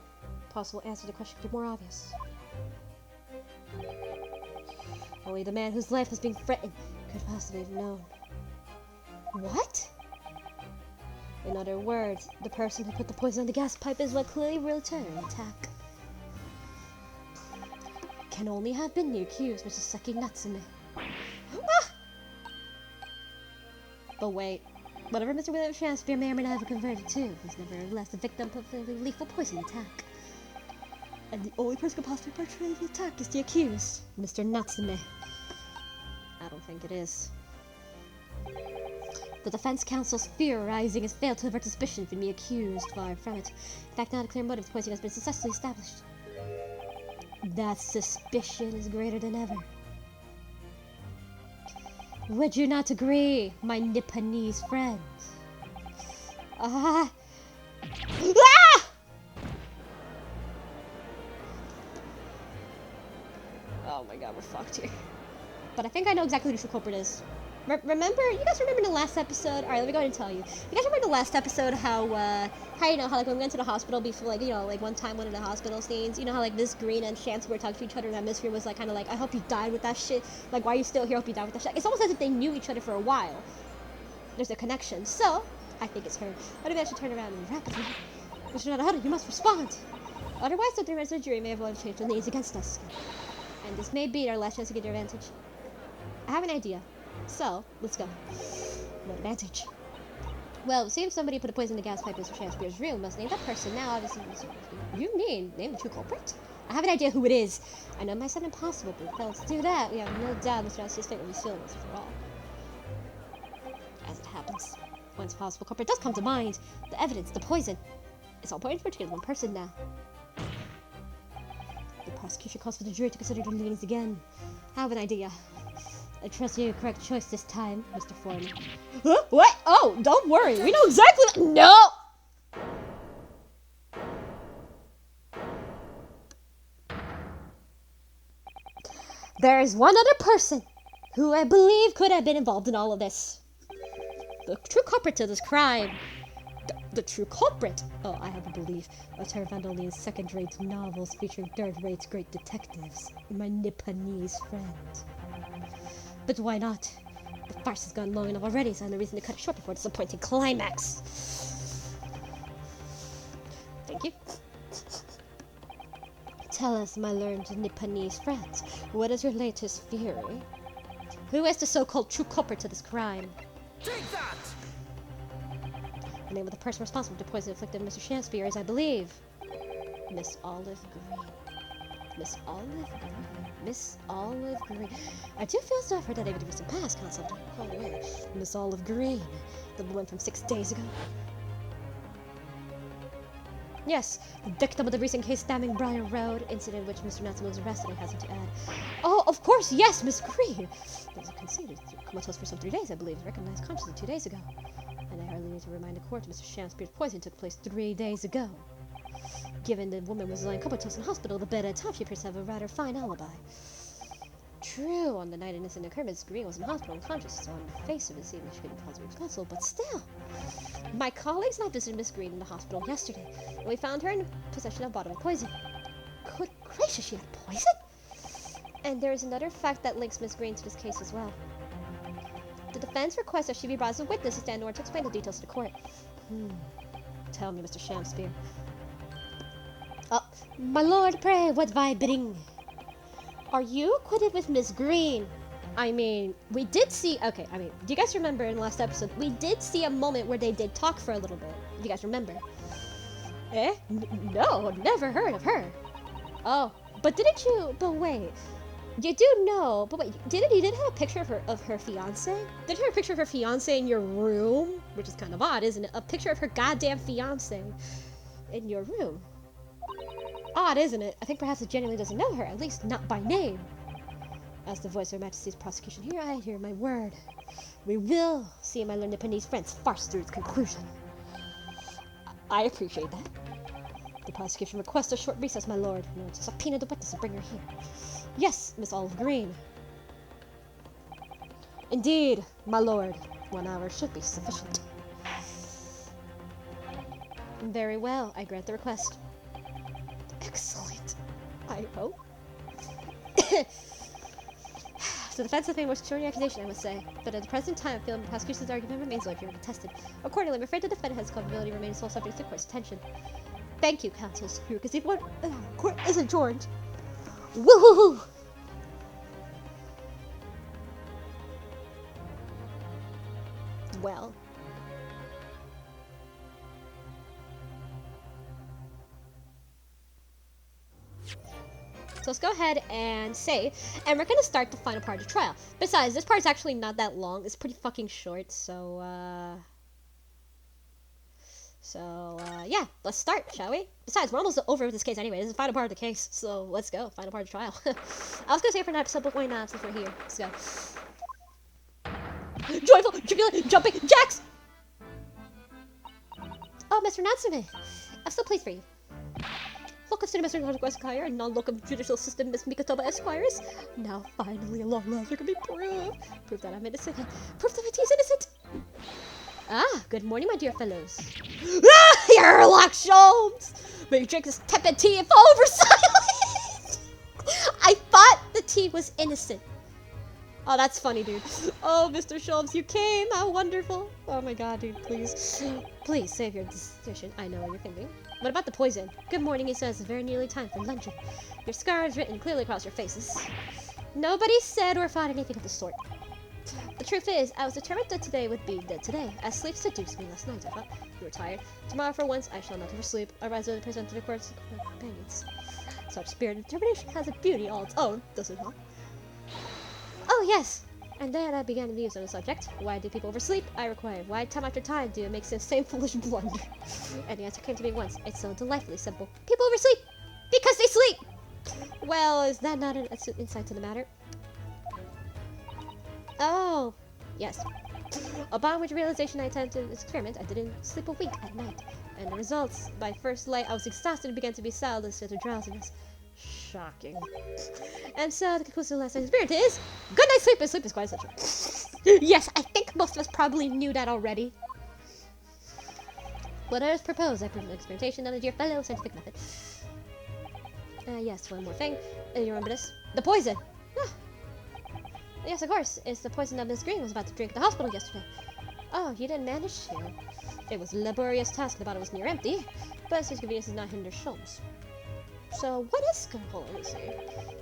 possible answer to the question could be more obvious. Only the man whose life was being threatened could possibly have known. What? In other words, the person who put the poison on the gas pipe is what clearly will return an attack. Can only have been the accused, Mr. Seki Natsume. Ah! But wait. Whatever Mr. William Shakespeare may or may not have converted to was nevertheless the victim of a lethal poison attack. And the only person who could possibly portray the attack is the accused, Mr. Natsume. I don't think it is. The defense counsel's theorizing has failed to avert suspicion from the accused, far from it. In fact, not a clear motive of poisoning has been successfully established. That suspicion is greater than ever. Would you not agree, my Nipponese friends? Ah! Oh my god, we're fucked here. But I think I know exactly who the true culprit is. Remember? You guys remember the last episode? Alright, let me go ahead and tell you. You guys remember the last episode how you know, how like when we went to the hospital before, like, you know, like one time one of the hospital scenes, you know how like Miss Green and Chance were talking to each other and that Miss Green was like kind of like, I hope you died with that shit. Like, why are you still here? I hope you died with that shit. It's almost as if they knew each other for a while. There's a connection. So, I think it's her. But maybe I should turn around and rapidly. Mr. Narahara, you must respond. Otherwise, the rest of the jury may have wanted to change the names against us. And this may be our last chance to get your advantage. I have an idea. So, let's go. What advantage? Well, it seems somebody put a poison in the gas pipe in Mr. Shakespeare's room. Must name that person now, obviously. You name the true culprit? I have an idea who it is. I know it might sound impossible, but failed to do that. We have no doubt Mr. Shakespeare's fate will be sealed once and for all. As it happens, once a possible culprit does come to mind, the evidence, the poison, it's all pointing to one person now. The prosecution calls for the jury to consider their leanings again. I have an idea. I trust you correct choice this time, Mr. Foreman. Huh? What? Oh, don't worry. We know exactly. No! There is one other person who I believe could have been involved in all of this. The true culprit to this crime. The true culprit? Oh, I have a belief. A term found only in second-rate novels featuring third-rate great detectives. My Nipponese friend. But why not? The farce has gone long enough already, so I have no reason to cut it short before a disappointing climax. Thank you. Tell us, my learned Nipponese friends, what is your latest theory? Who is the so-called true culprit to this crime? Take that! The name of the person responsible for the poison inflicted on Mr. Shakespeare is, I believe, Miss Olive Green. Miss Olive Green. Miss Olive Green. I do feel so for that David recent past concept. Oh wait, Miss Olive Green, the woman from 6 days ago. Yes, the victim of the recent case Stamming Briar Road incident, which Mr. Natsumo was arrested and has to add. Oh, of course, yes, Miss Green. There's a conceded comatose for some 3 days, I believe. Recognized consciously 2 days ago. And I hardly need to remind the court Mr. Shakespeare's poison took place 3 days ago. Given the woman was lying comatose in hospital, the bed at time she appears to have a rather fine alibi. True, on the night an incident occurred, Miss Green was in hospital unconscious, so on the face of it seemed she couldn't possibly be responsible, but still. My colleagues and I visited Miss Green in the hospital yesterday, and we found her in possession of a bottle of poison. Good gracious, she had poison? And there is another fact that links Miss Green to this case as well. The defense requests that she be brought as a witness to stand in order to explain the details to the court. Tell me, Mr. Shakespeare. Oh, my lord, pray, what I bring? Are you acquitted with Miss Green? I mean, we did see... Okay, I mean, do you guys remember in the last episode, we did see a moment where they did talk for a little bit. Do you guys remember? Eh? No, never heard of her. Oh, but didn't you... But wait. You do know... But wait, you did have a picture of her fiancé? Did you have a picture of her fiancé in your room? Which is kind of odd, isn't it? A picture of her goddamn fiancé in your room. Odd, isn't it? I think perhaps it genuinely doesn't know her, at least not by name. As the voice of Her Majesty's prosecution here, I hear my word. We will see my learned Nipponese friends farce through its conclusion. I appreciate that. The prosecution requests a short recess, my lord, in order to subpoena the witness and bring her here. Yes, Miss Olive Green. Indeed, my lord. 1 hour should be sufficient. Very well, I grant the request. Excellent. I hope. The defense has made most extraordinary accusation, I must say, but at the present time, I feel the prosecution's argument remains likely contested. Accordingly, I'm afraid the defendant has culpability remains sole subject to court's attention. Thank you, counsels. Your gazebo court is adjourned. Woohoo! Well. So let's go ahead and save, and we're gonna start the final part of the trial. Besides, this part's actually not that long. It's pretty fucking short, so, yeah, let's start, shall we? Besides, we're almost over with this case anyway. This is the final part of the case, so let's go. Final part of the trial. I was gonna say for an episode, but why not, since we're here. Let's go. Joyful, jubilant, jumping, jacks! Oh, Mr. Natsume, I'm so pleased for you. Local City Mr. Nordic Esquire and non-local judicial assistant Miss Mikatoba Esquires. Now, finally, a long last, there can be proof. Proof that I'm innocent. Proof that he's innocent. Ah, good morning, my dear fellows. Ah, Sherlock Holmes! May you drink this tepid tea and fall over silent. I thought the tea was innocent. Oh, that's funny, dude. Oh, Mr. Sholmes, you came. How wonderful. Oh my god, dude, please. Please, save your decision. I know what you're thinking. What about the poison? Good morning, he says. It's very nearly time for luncheon. Your scar is written clearly across your faces. Nobody said or thought anything of the sort. The truth is, I was determined that today would be dead today, as sleep seduced me last night. I thought, you were tired. Tomorrow, for once, I shall not oversleep. I rise early, present to the courts of my companions. Such spirit and determination has a beauty all its own, does it not? Oh, yes! And then I began to muse on the subject. Why do people oversleep? I required. Why time after time do it make the same foolish blunder? And the answer came to me once. It's so delightfully simple. People oversleep! Because they sleep! Well, is that not an insight to the matter? Oh, yes. Upon which realization I attempted this experiment, I didn't sleep a wink at night. And the results, by first light, I was exhausted and began to be soundless with drowsiness. Shocking. And so the conclusion of last night's experience is good night's sleep, and sleep is quite essential. Yes, I think most of us probably knew that already. What I proposed, I proved an experimentation on a dear fellow scientific method. Yes, one more thing. You remember this? The poison! Ah. Yes, of course. It's the poison that Miss Green was about to drink at the hospital yesterday. Oh, you didn't manage to. It was a laborious task, the bottle was near empty, but such convenience does not hinder Sholmes. So, what is Kokoro? Let me see.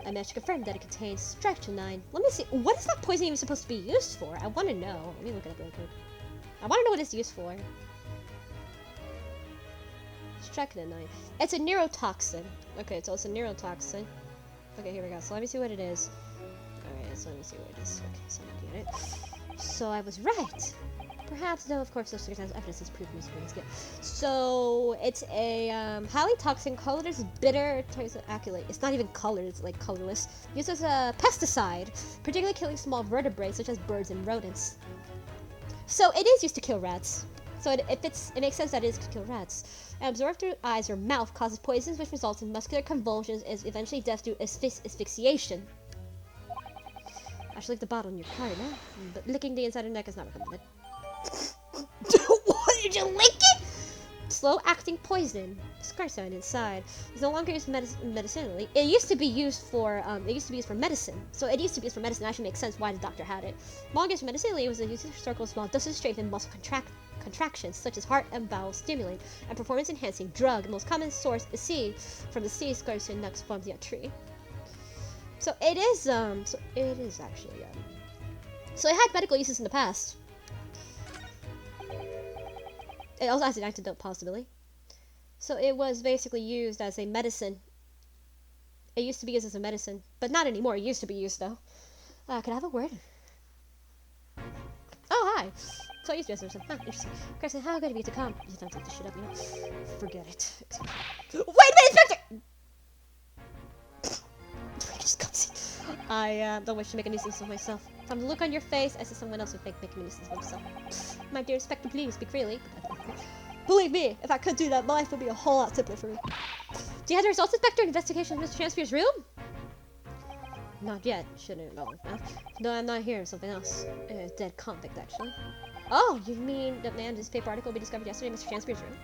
I managed to confirm that it contains strychnine. Let me see. What is that poison even supposed to be used for? I want to know. Let me look it up real quick. I want to know what it's used for. Strychnine. It's a neurotoxin. Okay, so it's a neurotoxin. Okay, here we go. So let me see what it is. Alright, so let me see what it is. Okay, so I'm looking at it. So I was right. Perhaps, though, of course, no circumstantial evidence is proven to be. So it's a highly toxic, colorless, bitter, alkylate. It's not even colored; it's like colorless. Used as a pesticide, particularly killing small vertebrates such as birds and rodents. So it is used to kill rats. So it makes sense that it is to kill rats. And absorbed through eyes or mouth causes poisons, which results in muscular convulsions and eventually death through asphyxiation. I should leave the bottle in your car now, but licking the inside of the neck is not recommended. What, did you lick it? Slow-acting poison. Strychnine inside. It's no longer used medicinally. It used to be used for medicine. So it used to be used for medicine. It actually makes sense why the doctor had it. Longer used medicinally, it was used to circle small doses to strengthen muscle contractions, such as heart and bowel stimulant, and performance-enhancing drug. The most common source is seed from the seed scars in nuts forms of a tree. So it is actually so it had medical uses in the past. It also has an antidote possibility. So it was basically used as a medicine. It used to be used as a medicine, but not anymore. It used to be used though. Can I have a word? Oh, hi. So I used to be as a medicine. Huh, interesting. Kristen, how good of you to come. You don't take this shit up, you know. Forget it. Wait a minute, Inspector! Just cutscene. I don't wish to make a nuisance of myself. From the look on your face, I see someone else would make a nuisance of himself. My dear Inspector, please speak freely. Believe me, if I could do that, life would be a whole lot simpler for me. Do you have the results, Inspector? Investigation of Mr. Chancellor's room? Not yet. Shouldn't know. No, I'm not here. Something else. A dead convict, actually. Oh, you mean the man whose paper article we discovered yesterday in Mr. Chancellor's room?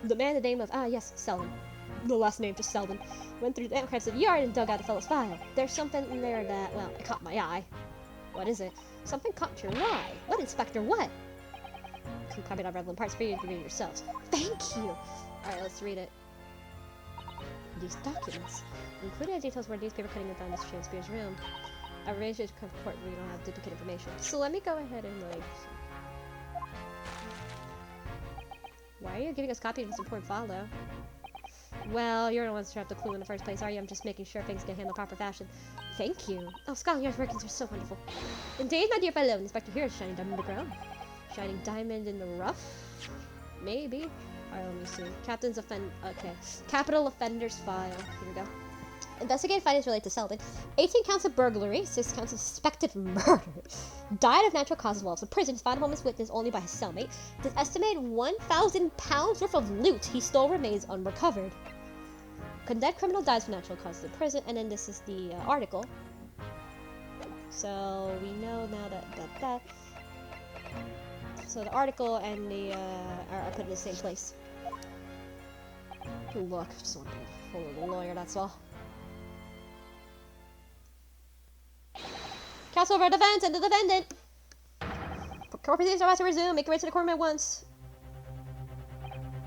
The man, the name of, yes, Selden. The last name, just Selden. Went through the archives of the yard and dug out the fellow's file. There's something in there that, well, it caught my eye. What is it? Something caught your eye. What, Inspector? What? Can copy it out relevant parts for you to read it yourselves. Thank you! Alright, let's read it. These documents, including the details where newspaper cutting and found Mr. Shakespeare's room. I arranged it to come to court where you don't have duplicate information. So let me go ahead and, like... Why are you giving us a copy of this important file, though? Well, you're the ones who have the clue in the first place, are you? I'm just making sure things get handled in proper fashion. Thank you. Oh, Scotland Yard's workings are so wonderful. Indeed, my dear fellow, Inspector here is shining diamond in the ground. Shining diamond in the rough? Maybe. Alright, let me see. Okay. Capital offenders file. Here we go. Investigated findings relate to Selden. 18 counts of burglary, 6 counts of suspected murder. Died of natural causes while in prison. Found home as witness only by his cellmate. The estimated 1,000 pounds worth of loot he stole remains unrecovered. Condemned criminal dies from natural causes in prison. And then this is the article. So we know now that. So the article and the are put in the same place. Look, just want to follow the lawyer. That's all. Counsel for defense and the defendant. Court proceedings are about to resume. Make your way to the court at once.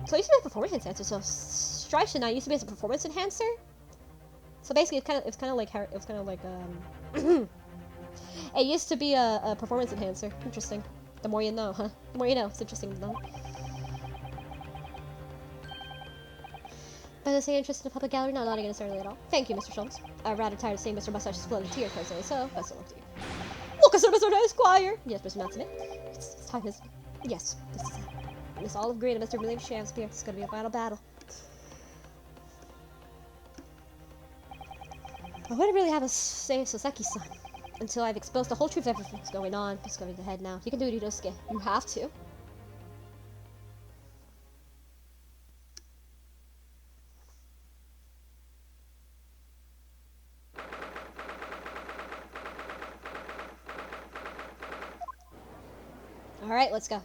So it used to be a performance enhancer. So strychnine used to be as a performance enhancer. So basically, it was kind of like It used to be a performance enhancer. Interesting. The more you know, huh? The more you know. It's interesting to know. By the same interest in the public gallery, not nodding necessarily at all. Thank you, Mr. Schultz. I'm rather tired of seeing Mr. Mustache's flooded tears personally, so best of luck to you. Look, Mr. Esquire! Yes, Mr. Matsume. It's time, is. Yes, this is it. Miss Olive Green and Mr. William Shakespeare. It's gonna be a final battle. I wouldn't really have a say Soseki-san until I've exposed the whole truth of everything that's going on. It's going ahead now. You can do it, Inosuke. You have to. Alright, let's go.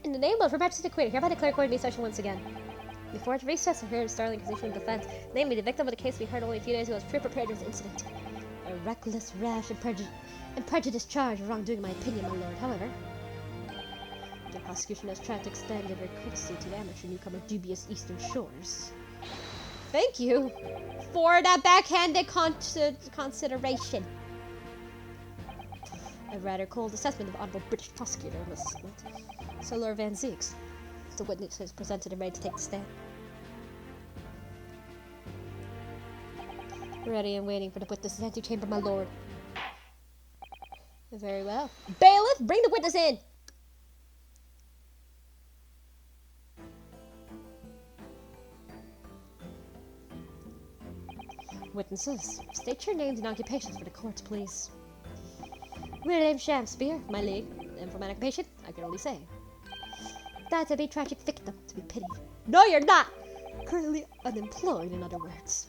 In the name of Her Majesty the Queen, hereby declare court meeting session once again. Before its recess, I heard a startling accusation of defense, namely the victim of the case we heard only a few days ago was pre-prepared for this incident. A reckless, rash, and prejudiced charge of wrongdoing in my opinion, my lord. However, the prosecution has tried to extend every courtesy to the amateur newcomer dubious Eastern Shores. Thank you for that backhanded consideration. A rather cold assessment of Honorable British Prosecutor, Miss Sir Lord Van Zeeks. The witness is presented and ready to take the stand. Ready and waiting for the witness's antechamber, my lord. Very well. Bailiff, bring the witness in! Witnesses, state your names and occupations for the court, please. William Shakespeare, my league, and for my occupation, I can only say that's a very tragic victim to be pitied. No, you're not! Currently unemployed, in other words.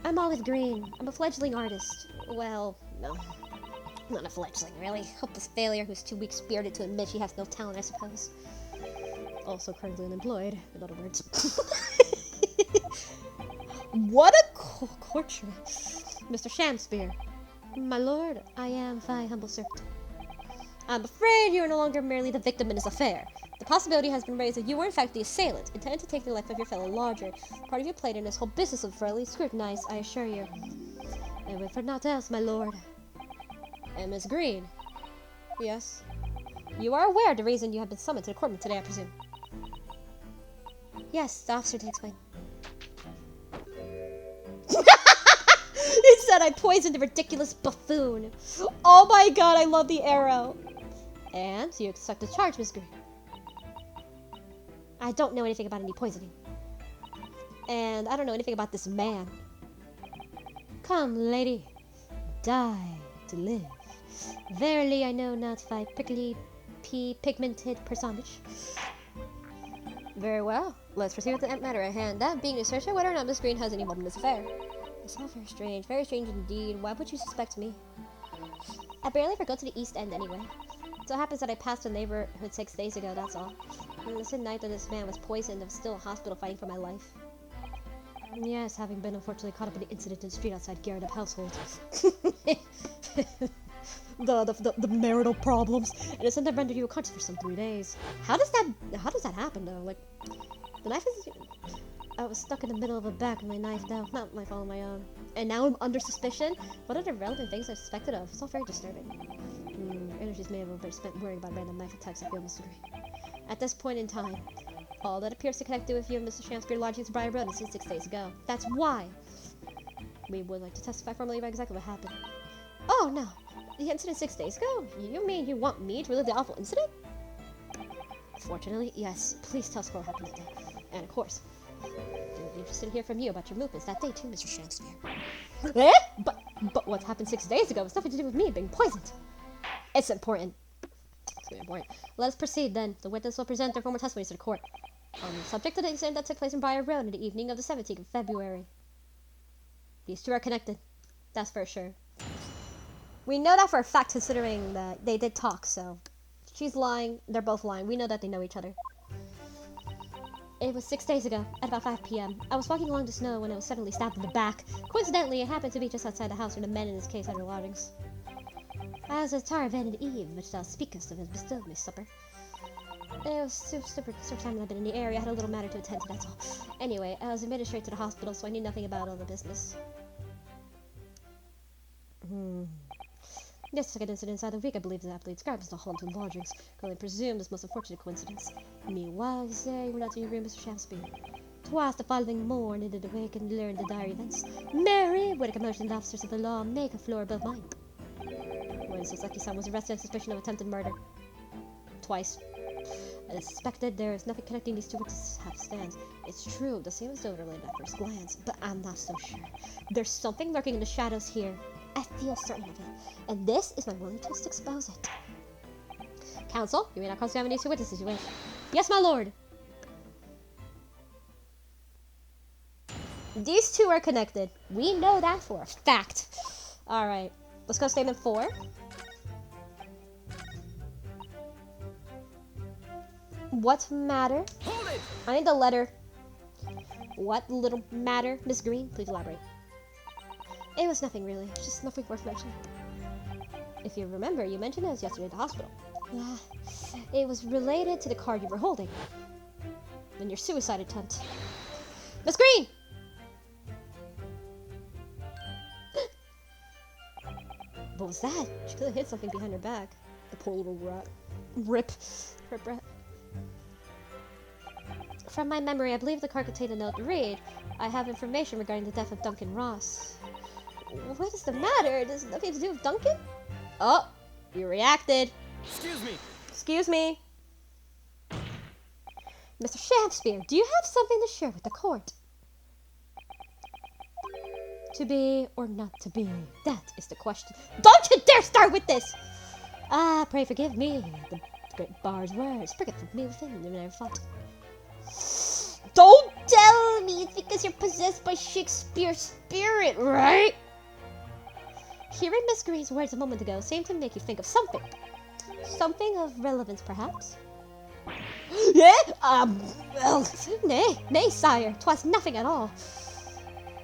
I'm Olive Green. I'm a fledgling artist. Well, no. Not a fledgling, really. Hopeless failure who's too weak-spirited to admit she has no talent, I suppose. Also currently unemployed, in other words. What a courtroom. Mr. Shakespeare. My lord, I am thy humble servant. I'm afraid you are no longer merely the victim in this affair. The possibility has been raised that you were in fact the assailant, intended to take the life of your fellow lodger. Part of your plate in this whole business will thoroughly scrutinized, I assure you. And with for naught else, my lord. And Miss Green. Yes. You are aware of the reason you have been summoned to the courtroom today, I presume. Yes, the officer did explain. He said I poisoned the ridiculous buffoon. Oh my god, I love the arrow. And you accept the charge, Miss Green. I don't know anything about any poisoning. And I don't know anything about this man. Come, lady. Die to live. Verily, I know not thy prickly, pigmented personage. Very well. Let's proceed with the matter at hand. That being to search out whether or not Miss Green has any involvement in this affair. It's all very strange. Very strange indeed. Why would you suspect me? I barely ever go to the East End anyway. It so happens that I passed a neighborhood 6 days ago, that's all. On the same night that this man was poisoned, I was still in hospital fighting for my life. Yes, having been unfortunately caught up in the incident in the street outside Garrett household. the marital problems. And it's sent to render you unconscious for some 3 days. How does that happen though? Like, the knife is... I was stuck in the middle of a back and my knife down. Not my fault on my own. And now I'm under suspicion? What are the relevant things I'm suspected of? It's all very disturbing. Energies may have spent worrying about random knife attacks I feel, Mr. Green. At this point in time, all that appears to connect you with you and Mr. Shakespeare lodging to Briar Road since 6 days ago. That's why we would like to testify formally about exactly what happened. Oh no, the incident 6 days ago? You mean you want me to relive the awful incident? Fortunately, yes. Please tell us what happened that day. And of course, I'm interested to hear from you about your movements that day too, Mr. Shakespeare. Eh? But what happened 6 days ago has nothing to do with me being poisoned. It's important. It's very important. Let us proceed then. The witness will present their former testimony to the court on the subject of the incident that took place in Briar Road in the evening of the 17th of February. These two are connected. That's for sure. We know that for a fact, considering that they did talk, so... She's lying, they're both lying. We know that they know each other. It was 6 days ago, at about 5 p.m. I was walking along the snow when I was suddenly stabbed in the back. Coincidentally, it happened to be just outside the house where the men in this case had their lodgings. I was tired of and Eve, which thou speakest of, has bestowed me supper. It was super time I've been in the area. I had a little matter to attend to, that's all. Anyway, I was admitted straight to the hospital, so I knew nothing about all the business. Yes, second incident inside the week, I believe that aptly described as the haunted lodgings. Can only presume this most unfortunate coincidence. Meanwhile, you say you were not in your room, Mr. Shamsby. Twice the following morning did awake and learn the dire events. Mary, with a commotion, the officers of the law make a floor above mine. When Sasaki-san was arrested on suspicion of attempted murder. Twice. I suspected there is nothing connecting these two witnesses have stands. It's true, the same as though related at first glance, but I'm not so sure. There's something lurking in the shadows here. I feel certain of it, and this is my willingness to expose it. Counsel, you may not cross-examine these two witnesses, you wish. Yes, my lord. These two are connected. We know that for a fact. Alright, let's go statement 4. What matter? Hold it! I need the letter. What little matter, Miss Green? Please elaborate. It was nothing really, just nothing worth mentioning. If you remember, you mentioned it was yesterday at the hospital. It was related to the card you were holding. And your suicide attempt. Miss Green! What was that? She could have hit something behind her back. The poor little rat. Rip. Her breath. From my memory, I believe the card contained a note to read. I have information regarding the death of Duncan Ross. What is the matter? Does it nothing to do with Duncan? Oh, you reacted. Excuse me. Excuse me. Mr. Shakespeare, do you have something to share with the court? To be or not to be? That is the question. Don't you dare start with this! Ah, pray forgive me. The great bar's words. Forget from me within the never fault. Don't tell me it's because you're possessed by Shakespeare's spirit, right? Hearing Miss Green's words a moment ago seemed to make you think of something. Something of relevance, perhaps? Yeah? Well, nay, sire. 'Twas nothing at all.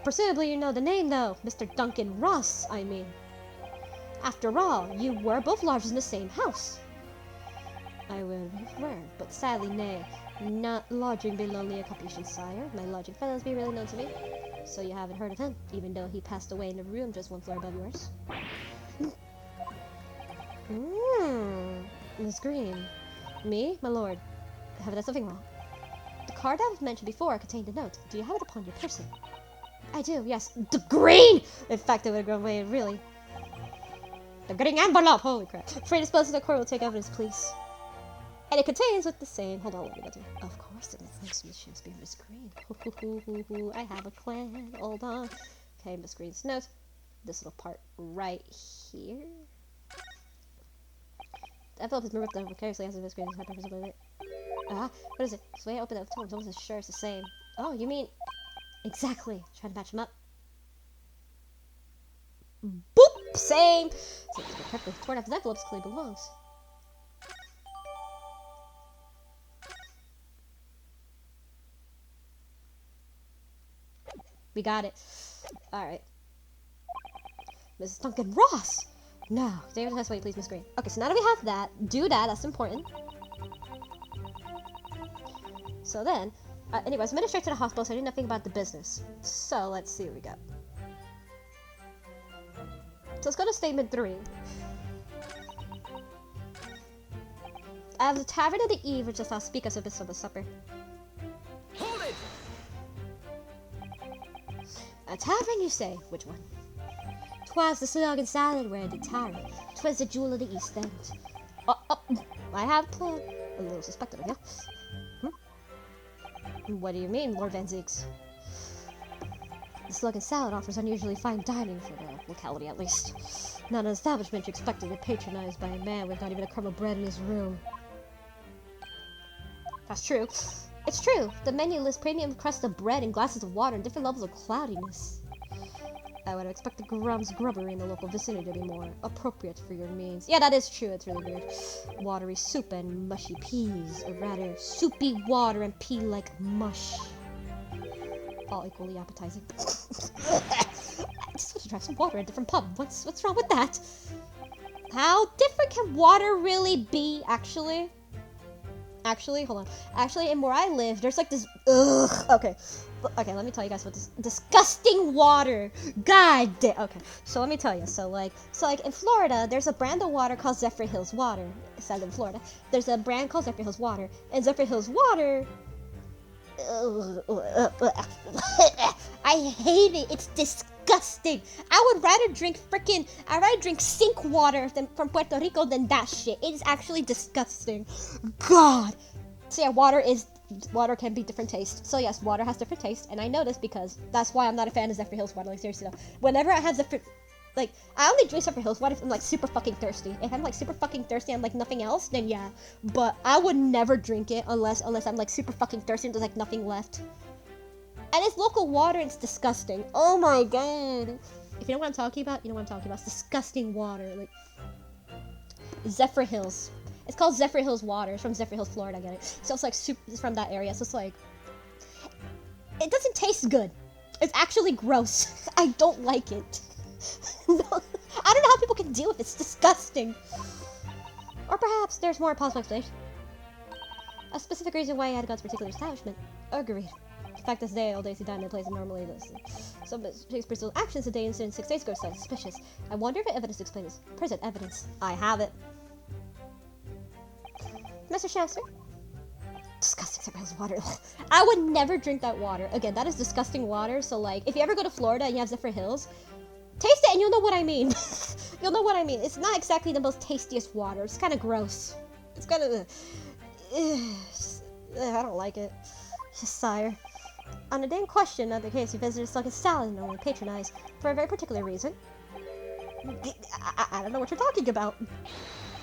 Presumably you know the name, though. Mr. Duncan Ross, I mean. After all, you were both lodgers in the same house. I would prefer, but sadly, nay. Not lodging below the Capuchin, sire. My lodging fellows be really known to me. So you haven't heard of him, even though he passed away in a room just one floor above yours. Miss Green. Me, my lord. Have I done something wrong? The card that was mentioned before contained a note. Do you have it upon your person? I do, yes. The green! In fact, it would have grown away, really. The green envelope! Holy crap. Free disposal of the court will take evidence, please. And it contains with the same. Hold on, let me get to it. Of course, it is Miss Shakespeare, Miss Green. I have a plan. Hold on. Okay, Miss Green's note. This little part right here. The envelope is ripped over carelessly as Miss Green is presumably. What is it? So I open it. I wasn't sure it's the same. Oh, you mean exactly? Trying to match them up. Boop! Same. So it's perfectly torn up his envelopes clearly belongs. We got it. Alright. Mrs. Duncan Ross! No. David, that's why you please, Miss Green. Okay, so now that we have that, do that. That's important. So then, anyways, I made it straight to the hospital, so I knew nothing about the business. So, let's see what we got. So let's go to statement 3. At the tavern of the eve, which just I'll speak as if it's for the supper. Hold it! A tavern, you say? Which one? 'Twas the Slug and Salad where the tavern. 'Twas the jewel of the East End. I have a plan. A little suspected of you. What do you mean, Lord Van Ziegs? The Slug and Salad offers unusually fine dining for the locality, at least. Not an establishment you expect to be patronized by a man with not even a crumb of bread in his room. That's true. It's true. The menu lists premium crust of bread and glasses of water and different levels of cloudiness. I would expect the grubbery in the local vicinity to be more appropriate for your means. Yeah, that is true. It's really weird. Watery soup and mushy peas, or rather, soupy water and pea-like mush. All equally appetizing. I just want to try some water at a different pub. What's wrong with that? How different can water really be, actually? Actually, hold on. Actually, in where I live, there's like this. Ugh. Okay. Okay, let me tell you guys what this disgusting water. God damn. Okay, so let me tell you. So like in Florida, there's a brand of water called Zephyr Hills Water. It's out in Florida. There's a brand called Zephyr Hills Water, and Zephyr Hills Water. I hate it. It's disgusting. I would rather drink sink water from Puerto Rico than that shit. It is actually disgusting. God. So yeah, water can be different taste. So yes, water has different taste, and I know this because that's why I'm not a fan of Zephyr Hills water. Like seriously though, whenever I have I only drink Zephyr Hills water if I'm like super fucking thirsty. If I'm like super fucking thirsty and like nothing else, then yeah. But I would never drink it unless I'm like super fucking thirsty and there's like nothing left. And it's local water. It's disgusting. Oh my god. If you know what I'm talking about, you know what I'm talking about. It's disgusting water. Like Zephyr Hills. It's called Zephyr Hills water. It's from Zephyr Hills, Florida. I get it. So it's like it's from that area. So it's like it doesn't taste good. It's actually gross. I don't like it. No, I don't know how people can deal with it. It's disgusting. Or perhaps there's more possible explanation. A specific reason why he had to go to a particular establishment. Agreed. The fact that today, all days he died in a place and normally this. Some Shakespeare's actions today incident 6 days ago sounds suspicious. I wonder if the evidence explains this. Present evidence. I have it. Mr. Shamster? Disgusting Zephyr Hills water. I would never drink that water. Again, that is disgusting water. So like, if you ever go to Florida and you have Zephyr Hills, taste it and you'll know what I mean. You'll know what I mean. It's not exactly the most tastiest water. It's kind of gross. It's kind of... I don't like it. Just sire. On the day in question, of the case, you visited Sluggish Salad and only patronized for a very particular reason. I don't know what you're talking about.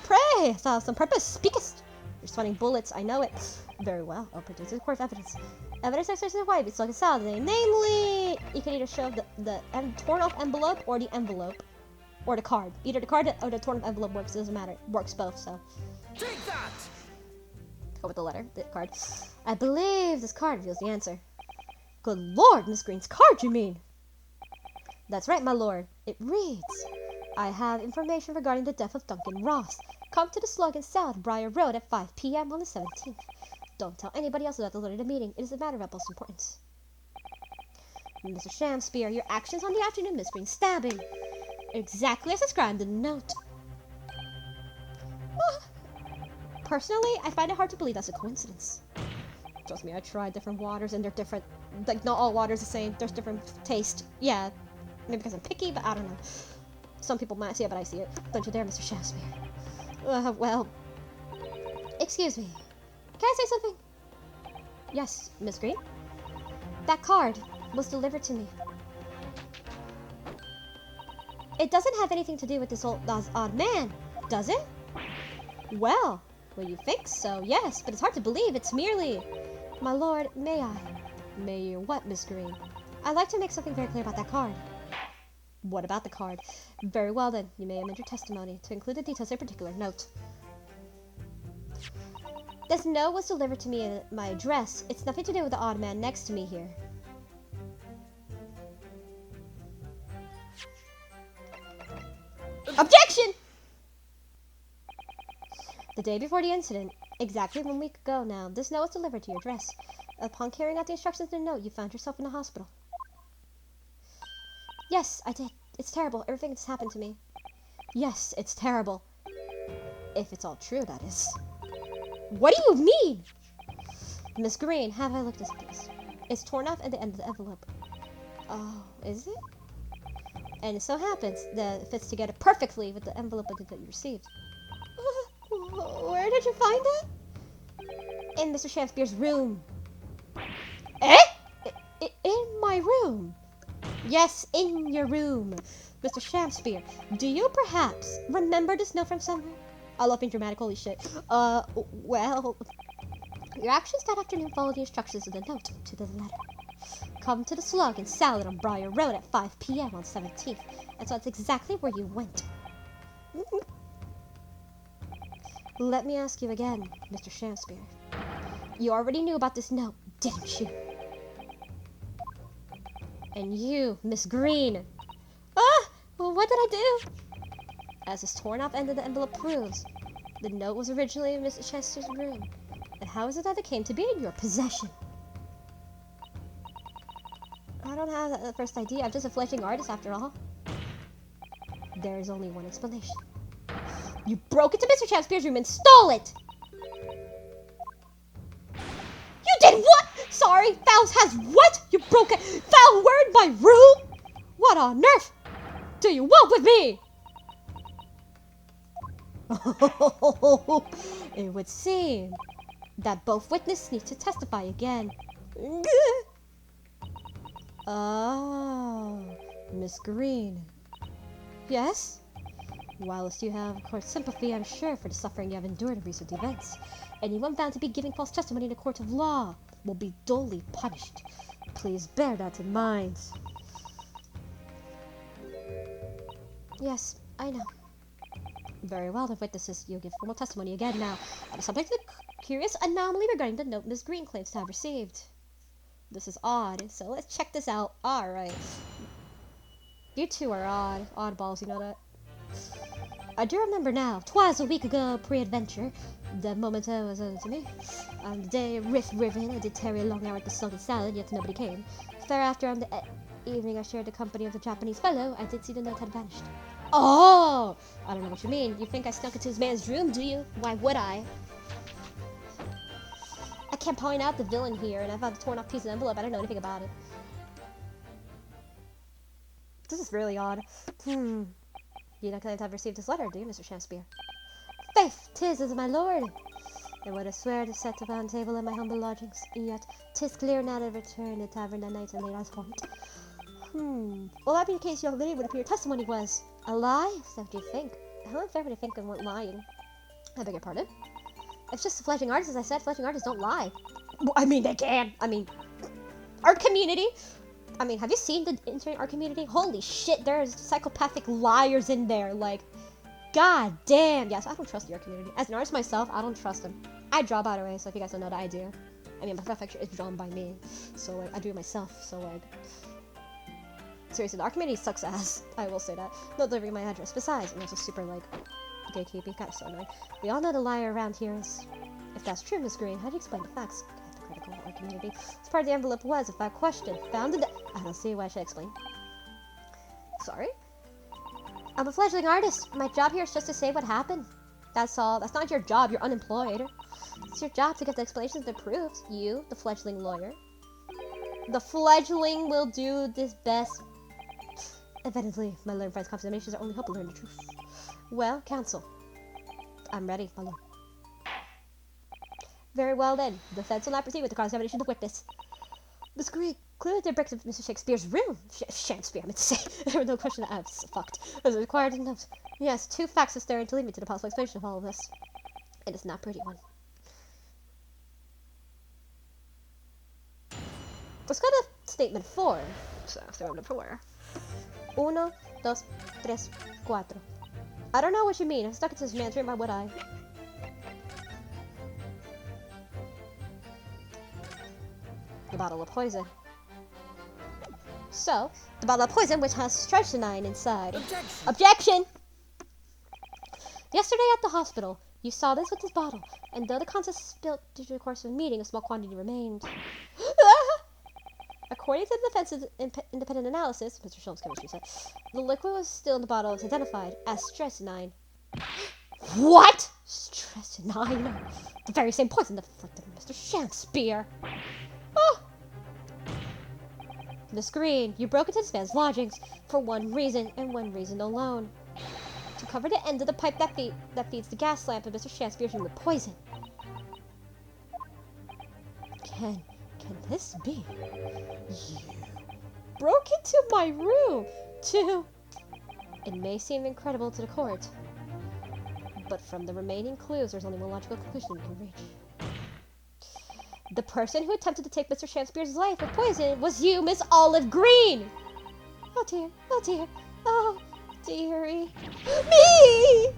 Pray, thou some purpose, speakest. You're sweating bullets, I know it. Very well, I'll produce a court of evidence. Evidence exercises why it's Sluggish Salad name. Namely, you can either show the torn off envelope or the envelope. Or the card. Either the card or the torn off envelope works, it doesn't matter. It works both, so. Take that! Go with the letter, the card. I believe this card reveals the answer. Good lord, Miss Green's card, you mean? That's right, my lord. It reads, I have information regarding the death of Duncan Ross. Come to the Slug and Salad, Briar Road at 5 p.m. on the 17th. Don't tell anybody else about the letter of the meeting. It is a matter of utmost importance. Mr. Shamspear, your actions on the afternoon Miss Green's stabbing. Exactly as described in the note. Personally, I find it hard to believe that's a coincidence. Trust me, I tried different waters and they're different. Like, not all water's the same. There's different taste. Yeah, maybe because I'm picky, but I don't know. Some people might see it, but I see it. Don't you dare, Mr. Shakespeare. Well, excuse me. Can I say something? Yes, Miss Green? That card was delivered to me. It doesn't have anything to do with this odd man, does it? Well, you think so, yes, but it's hard to believe. It's merely... My lord, may I? May you what, Miss Green? I'd like to make something very clear about that card. What about the card? Very well then, you may amend your testimony to include the details of a particular note. This note was delivered to me at my address. It's nothing to do with the odd man next to me here. Objection! The day before the incident, exactly 1 week ago now, this note was delivered to your address. Upon carrying out the instructions in the note, you found yourself in the hospital. Yes, I did. It's terrible. Everything that's happened to me. Yes, it's terrible. If it's all true, that is. What do you mean? Miss Green, have I looked at this? It's torn off at the end of the envelope. Oh, is it? And it so happens that it fits together perfectly with the envelope that you received. Where did you find it? In Mr. Shakespeare's room. Eh? In my room? Yes, in your room. Mr. Shakespeare, do you perhaps remember this note from somewhere? I love being dramatic, holy shit. Well... Your actions that afternoon follow the instructions of the note to the letter. Come to the Slug and Salad on Briar Road at 5 p.m. on 17th. And so that's exactly where you went. Let me ask you again, Mr. Shakespeare. You already knew about this note, didn't you? And you, Miss Green. Ah! Well, what did I do? As this torn off end of the envelope proves, the note was originally in Mr. Chester's room. And how is it that it came to be in your possession? I don't have the first idea. I'm just a fledgling artist after all. There is only one explanation. You broke into Mr. Shakespeare's room and stole it! You did what? Sorry, Fouls has what? You broke a foul word in my room? What on earth do you want with me? It would seem that both witnesses need to testify again. Oh, Miss Green. Yes? Whilst you have, of course, sympathy, I'm sure, for the suffering you have endured in recent events, anyone found to be giving false testimony in a court of law will be duly punished. Please bear that in mind. Yes, I know. Very well, the witnesses, you'll give formal testimony again now. I'm subject to the curious anomaly regarding the note Miss Green claims to have received. This is odd, so let's check this out. Alright. You two are odd. Oddballs, you know that? I do remember now. 'Twas a week ago, pre-adventure. The moment was to me. On the day Riff Riven, I did tarry a long hour at the Sunken Salad, yet nobody came. Thereafter, on the evening I shared the company of the Japanese fellow, I did see the note had vanished. Oh! I don't know what you mean. You think I snuck into this man's room, do you? Why would I? I can't point out the villain here, and I found a torn off piece of envelope. I don't know anything about it. This is really odd. You don't claim to have received this letter, do you, Mr. Shakespeare? Faith, 'tis as my lord. I would have swear to set upon table at my humble lodgings, yet 'tis clear now that I returned the tavern that night and laid eyes upon it. Well, that being the case, young lady, would appear testimony was a lie? Is that what you think? How unfair would I think I weren't lying? I beg your pardon? It's just a fledgling artist, as I said. Fledgling artists don't lie. Well, I mean, they can. I mean, art community. I mean, have you seen the internet art community? Holy shit, there's psychopathic liars in there. Like, god damn. Yes, I don't trust the art community. As an artist myself, I don't trust them. I draw, by the way, so if you guys don't know that, I do. I mean, my perfection is drawn by me. So, like, I do it myself. So, like, seriously, the art community sucks ass. I will say that. Not delivering my address. Besides, I'm also super, like, gatekeeping. God, so annoying. We all know the liar around here is... If that's true, Miss Green, how do you explain the facts? Critical art community. This part of the envelope was, if I question, found it. I don't see why I should explain. Sorry? I'm a fledgling artist. My job here is just to say what happened. That's all. That's not your job. You're unemployed. It's your job to get the explanations and proofs. You, the fledgling lawyer. The fledgling will do this best. Evidently, my learned friend's confirmations are only hope to learn the truth. Well, counsel. I'm ready, my lord. Very well then. The defense will not proceed with the cross-examination of the witness. Miss Green, clearly the bricks of Mr. Shakespeare's room. Shakespeare, I meant to say. There was no question that I was fucked. As required in notes. Yes, 2 facts are staring to lead me to the possible explanation of all of this. And it's not a pretty one. Let's go to statement 4. So, statement 4. 1, 2, 3, 4. I don't know what you mean. I'm stuck into this man's room. Why would I? The bottle of poison. So, the bottle of poison which has strychnine inside. Objection! Objection! Yesterday at the hospital, you saw this with this bottle, and though the contents spilt due to the course of the meeting, a small quantity remained. According to the defense's independent analysis, Mr. Sholmes' chemistry said, the liquid was still in the bottle and was identified as strychnine. What? Strychnine? The very same poison that afflicted Mr. Shakespeare. Oh. Miss Green, you broke into this man's lodgings for one reason, and one reason alone. To cover the end of the pipe that feeds the gas lamp in Mr. Shakespeare's room with poison. Can this be? You broke into my room to... It may seem incredible to the court, but from the remaining clues, there's only one logical conclusion we can reach. The person who attempted to take Mr. Shakespeare's life with poison was you, Miss Olive Green! Oh dear, oh dear, oh dearie. Me!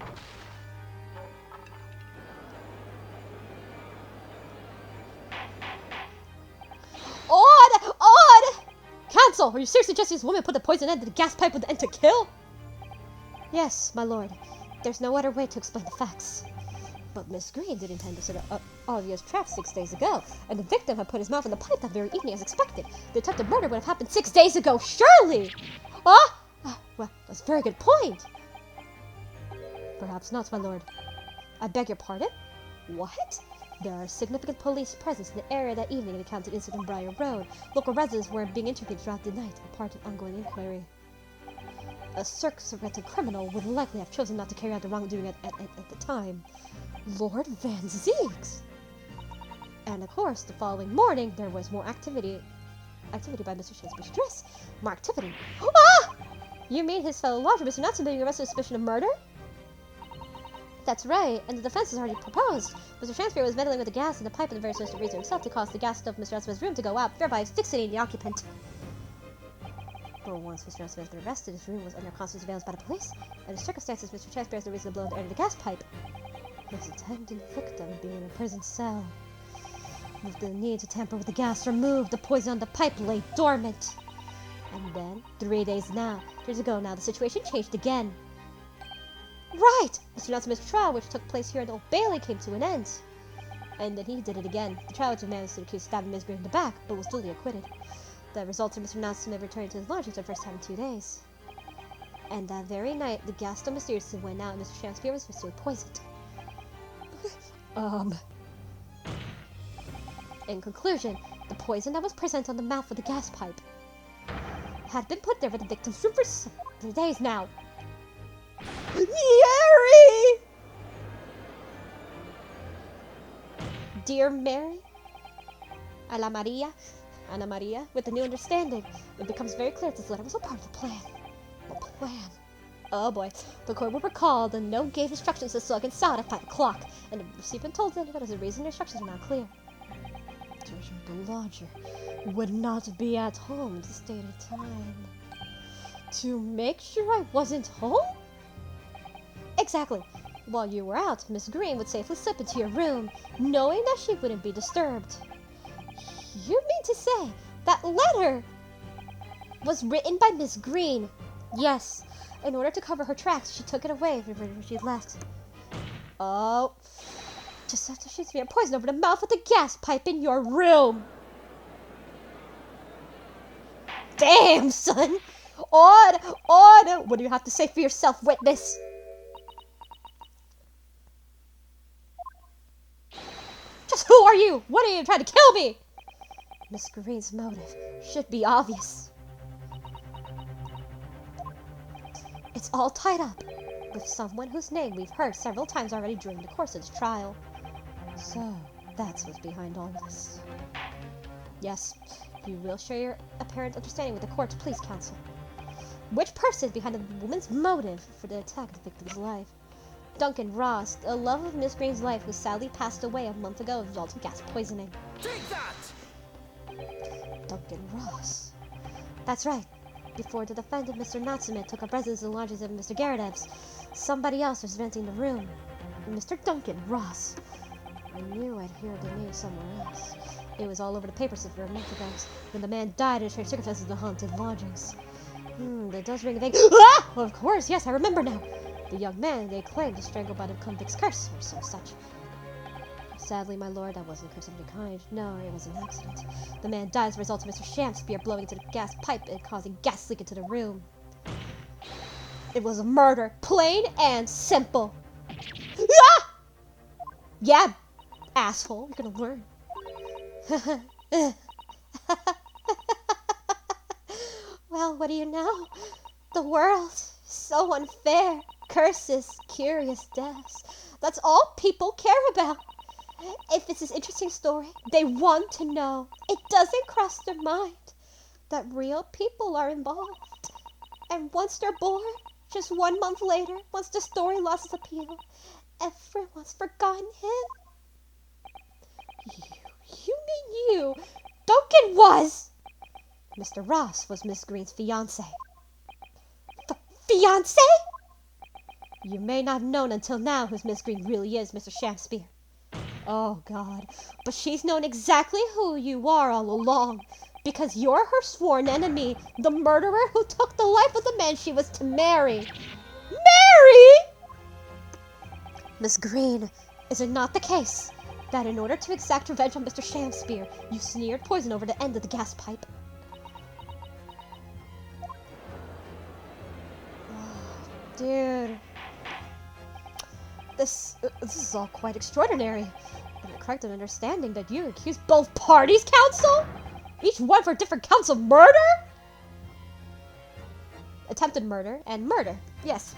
Odd! Counsel, are you seriously suggesting this woman put the poison into the gas pipe with the end to kill? Yes, my lord. There's no other way to explain the facts. But Miss Green did intend to set an obvious trap 6 days ago, and the victim had put his mouth in the pipe that very evening as expected. The attempted murder would have happened 6 days ago, surely! Well, that's a very good point. Perhaps not, my lord. I beg your pardon? What? There are significant police presence in the area that evening in the county incident on Briar Road. Local residents were being interviewed throughout the night, a part of ongoing inquiry. A circumvented criminal would likely have chosen not to carry out the wrongdoing at the time. Lord Van Zeeks! And of course, the following morning, there was more activity by Mr. Shakespeare's dress. More activity. Ah! You mean his fellow lodger, Mr. Nutson, being arrested with suspicion of murder? That's right, and the defense has already proposed. Mr. Shakespeare was meddling with the gas in the pipe in the very sinister reason himself to cause the gas stove in Mr. Nutson's room to go out, thereby asphyxiating the occupant. But once Mr. Nutson had been arrested, his room was under constant surveillance by the police, and in circumstances, Mr. Shakespeare has no reason to blow the air to the gas pipe. His intended victim being in a prison cell. With the need to tamper with the gas removed, the poison on the pipe lay dormant. And then, 3 days ago now, the situation changed again. Right! Mr. Nutson's trial, which took place here at the Old Bailey, came to an end. And then he did it again. The trial was managed to accuse stabbing Miss Green in the back, but was duly acquitted. That resulted in Mr. Nutson returning to his lodgings for the first time in 2 days. And that very night, the gas stove mysteriously went out and Mr. Shakespeare was mysteriously poisoned. In conclusion, the poison that was present on the mouth of the gas pipe had been put there for the victim's room for 3 days now. Yeri! Dear Mary, Ana Maria, with the new understanding, it becomes very clear that this letter was a part of the plan. A plan. Oh boy. The court will recall the note gave instructions to Slug and Sod at 5 o'clock, and received and told them that as a reason the instructions were not clear. The lodger would not be at home at the stated time. To make sure I wasn't home? Exactly. While you were out, Miss Green would safely slip into your room, knowing that she wouldn't be disturbed. You mean to say that letter was written by Miss Green? Yes. In order to cover her tracks, she took it away when she left. Oh. Just after she's been poisoned over the mouth with the gas pipe in your room. Damn, son. Odd. What do you have to say for yourself, witness? Just who are you? What are you trying to kill me? Miss Green's motive should be obvious. It's all tied up with someone whose name we've heard several times already during the course of this trial. So, that's what's behind all this. Yes, you will share your apparent understanding with the court, please, counsel. Which person is behind the woman's motive for the attack of the victim's life? Duncan Ross, the love of Miss Green's life, who sadly passed away a month ago as a result of gas poisoning. Take that! Duncan Ross. That's right. Before the defendant, Mr. Natsume, took up residence in the lodgings of Mr. Garadev's, somebody else was renting the room. Mr. Duncan Ross. I knew I'd heard the name somewhere else. It was all over the papers for a month ago, when the man died in strange circumstances in the haunted lodgings. That does ring a bell. Ah! Well, of course, yes, I remember now. The young man they claimed was strangled by the convict's curse, or some such. Sadly, my lord, that wasn't a curse of any kind. No, it was an accident. The man died as a result of Mr. Shakespeare blowing into the gas pipe and causing gas leak into the room. It was a murder, plain and simple. Ah! Yeah, asshole, you're gonna learn. Well, what do you know? The world is so unfair. Curses, curious deaths. That's all people care about. If it's an interesting story, they want to know. It doesn't cross their mind that real people are involved. And once they're born, just 1 month later, once the story lost its appeal, everyone's forgotten him. You mean you? Duncan was! Mr. Ross was Miss Green's fiancé. Fiancé? You may not have known until now who Miss Green really is, Mr. Shakespeare. Oh, God. But she's known exactly who you are all along. Because you're her sworn enemy, the murderer who took the life of the man she was to marry. Marry? Miss Green Is it not the case that in order to exact revenge on Mr. Shamspear, you smeared poison over the end of the gas pipe? Dude. This is all quite extraordinary. Am I correct in understanding that you accused both parties, counsel? Each one for different counts of murder? Attempted murder and murder. Yes.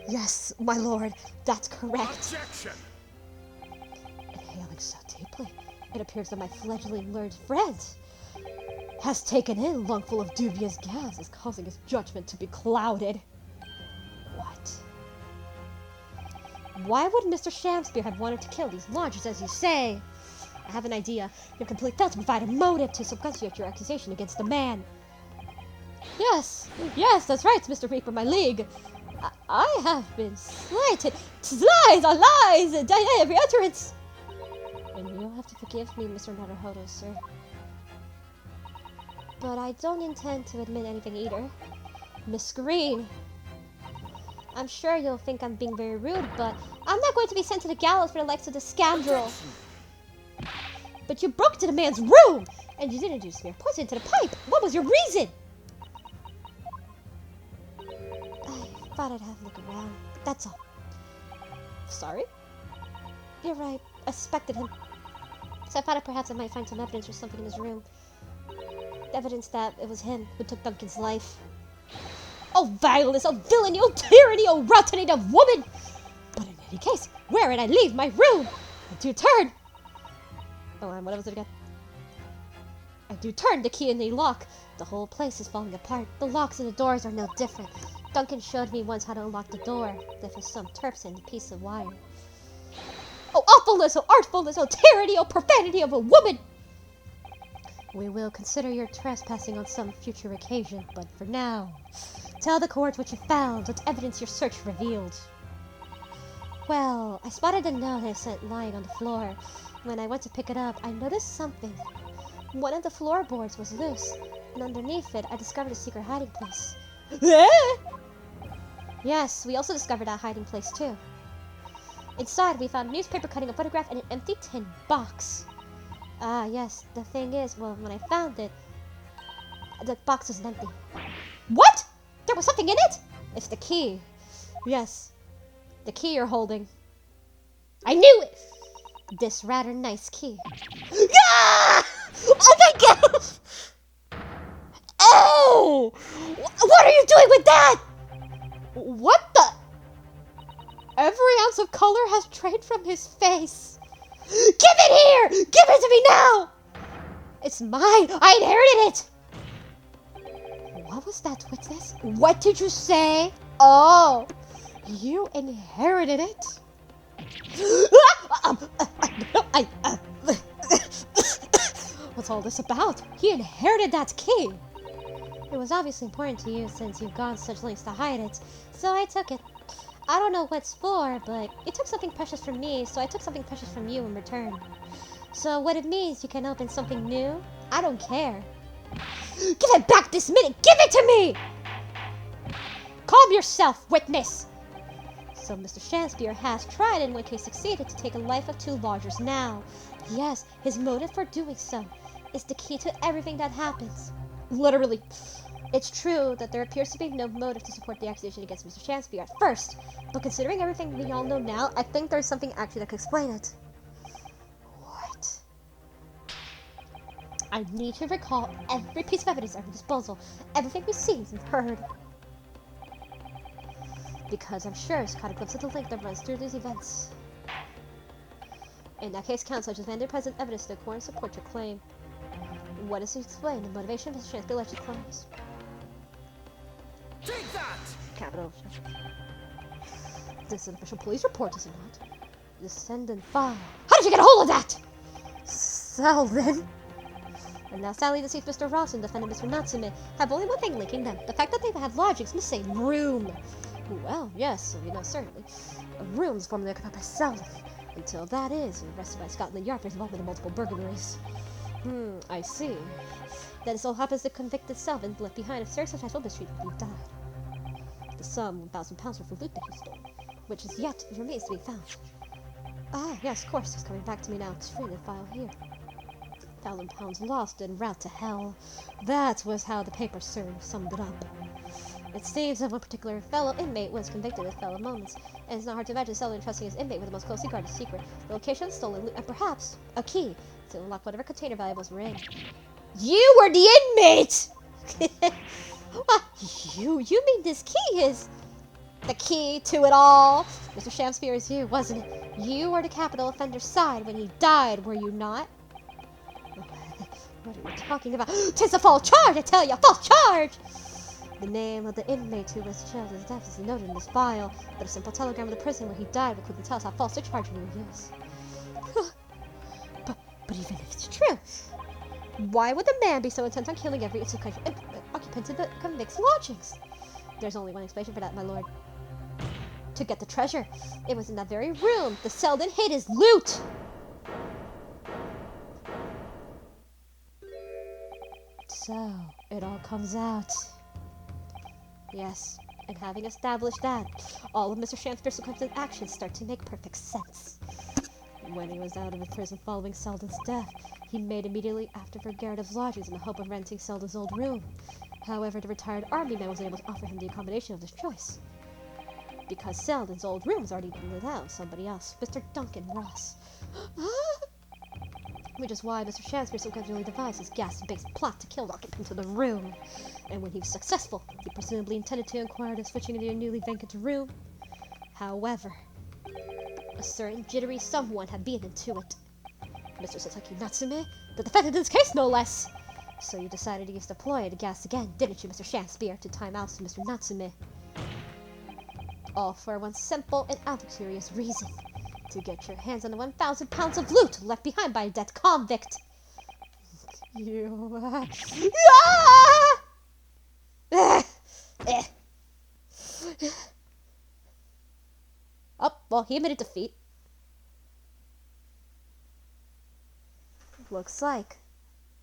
Yes, my lord. That's correct. Objection! Inhaling so deeply, it appears that my fledgling learned friend has taken in a lungful of dubious gases, causing his judgment to be clouded. What? Why would Mr. Shamspear have wanted to kill these lodgers, as you say? I have an idea. You've completely failed to provide a motive to substantiate your accusation against the man. Yes, that's right, Mr. Reaper, my league. I have been slighted. 'Tis lies on lies, and every utterance. And you'll have to forgive me, Mr. Naruhodo, sir. But I don't intend to admit anything either. Miss Green. I'm sure you'll think I'm being very rude, but I'm not going to be sent to the gallows for the likes of this scoundrel. But you broke into the man's room, and you didn't do smear poison into the pipe. What was your reason? I thought I'd have a look around. That's all. Sorry? You're right. I suspected him. So I thought that perhaps I might find some evidence or something in his room. Evidence that it was him who took Duncan's life. Oh, vileness! Oh, villainy! Oh, tyranny! Oh, rottenate of woman! But in any case, where did I leave my room? I do turn. Oh, and what was it again? I do turn the key in the lock. The whole place is falling apart. The locks and the doors are no different. Duncan showed me once how to unlock the door. There was some terps in a piece of wire. Oh, awfulness! Oh, artfulness! Oh, tyranny! Oh, profanity of a woman! We will consider your trespassing on some future occasion, but for now, tell the court what you found, what evidence your search revealed. Well, I spotted a notice lying on the floor. When I went to pick it up, I noticed something. One of the floorboards was loose, and underneath it, I discovered a secret hiding place. Yes, we also discovered that hiding place too. Inside, we found newspaper cutting, a photograph, and an empty tin box. Ah, yes, the thing is, well, when I found it, the box was empty. What? There was something in it? It's the key. Yes, the key you're holding. I knew it! This rather nice key. Ah! Oh my god! Oh! What are you doing with that? What the? Every ounce of color has drained from his face. Give it here! Give it to me now! It's mine! I inherited it! What was that, witness? What did you say? Oh, you inherited it? What's all this about? He inherited that key! It was obviously important to you since you've gone such lengths to hide it, so I took it. I don't know what it's for, but it took something precious from me, so I took something precious from you in return. So what it means you can open something new, I don't care. Give it back this minute! Give it to me! Calm yourself, witness! So Mr. Shamspear has tried, and in one case succeeded, to take a life of 2 lodgers now. Yes, his motive for doing so is the key to everything that happens. Literally. It's true that there appears to be no motive to support the accusation against Mr. Shamspear at first, but considering everything we all know now, I think there's something actually that could explain it. What? I need to recall every piece of evidence at our disposal, everything we've seen and heard. Because I'm sure it's caught a glimpse of the link that runs through these events. In that case, counsel, I just handed present evidence to accord and support your claim. What is to explain the motivation of Mr. Shamspear's alleged crimes? Take that! Capital. This is an official police report, is it not? Descendant file. How did you get a hold of that? Selden. And now sadly deceased Mr. Ross and defendant Mr. Natsume have only one thing linking them. The fact that they have lodgings in the same room. Well, yes, you know, certainly. A room is formerly occupied by Selden. Until that is arrested by Scotland Yard for his involvement in multiple burglaries. I see. Then it so happens the convicted Selden left behind a very successful mystery that he died. The sum, £1,000 worth of loot that he stole, which is yet remains to be found. Ah, yes, of course, it's coming back to me now. It's free in the file here. £1,000 lost en route to hell. That was how the paper summed it up. It seems that one particular fellow inmate was convicted with fellow moments, and it's not hard to imagine Selden entrusting his inmate with the most closely guarded secret, the location of stolen loot, and perhaps a key to unlock whatever container valuables were in. You were the inmate! What? You mean this key is the key to it all? Mr. Shamspear is you, wasn't it? You were the capital offender's side when he died, were you not? What are you talking about? 'Tis a false charge, I tell you! False charge! The name of the inmate who was jailed his death is noted in this file, but a simple telegram of the prison where he died will quickly tell us how false the charge really is. but even if it's true, why would the man be so intent on killing every occupant of the convict's lodgings? There's only one explanation for that, my lord. To get the treasure. It was in that very room the Selden hid his loot! So, it all comes out. Yes, and having established that, all of Mr. Shamspear's subsequent actions start to make perfect sense. When he was out of the prison following Selden's death, he made immediately after for Gerardov's lodgings in the hope of renting Selden's old room. However, the retired army man was able to offer him the accommodation of his choice. Because Selden's old room was already been let out, somebody else, Mr. Duncan Ross. Which is why Mr. Shamspear so casually devised his gas-based plot to kill the occupant of the room. And when he was successful, he presumably intended to inquire into switching into a newly vacant room. However, a certain jittery someone had been into it. Mr. Sasaki Natsume, the defendant in this case, no less. So you decided to use the ploy to gas again, didn't you, Mr. Shamspear, to time out to Mr. Natsume? All for one simple and out-of-curious reason. To get your hands on the £1,000 of loot left behind by a dead convict. You, Oh, well, he admitted defeat. Looks like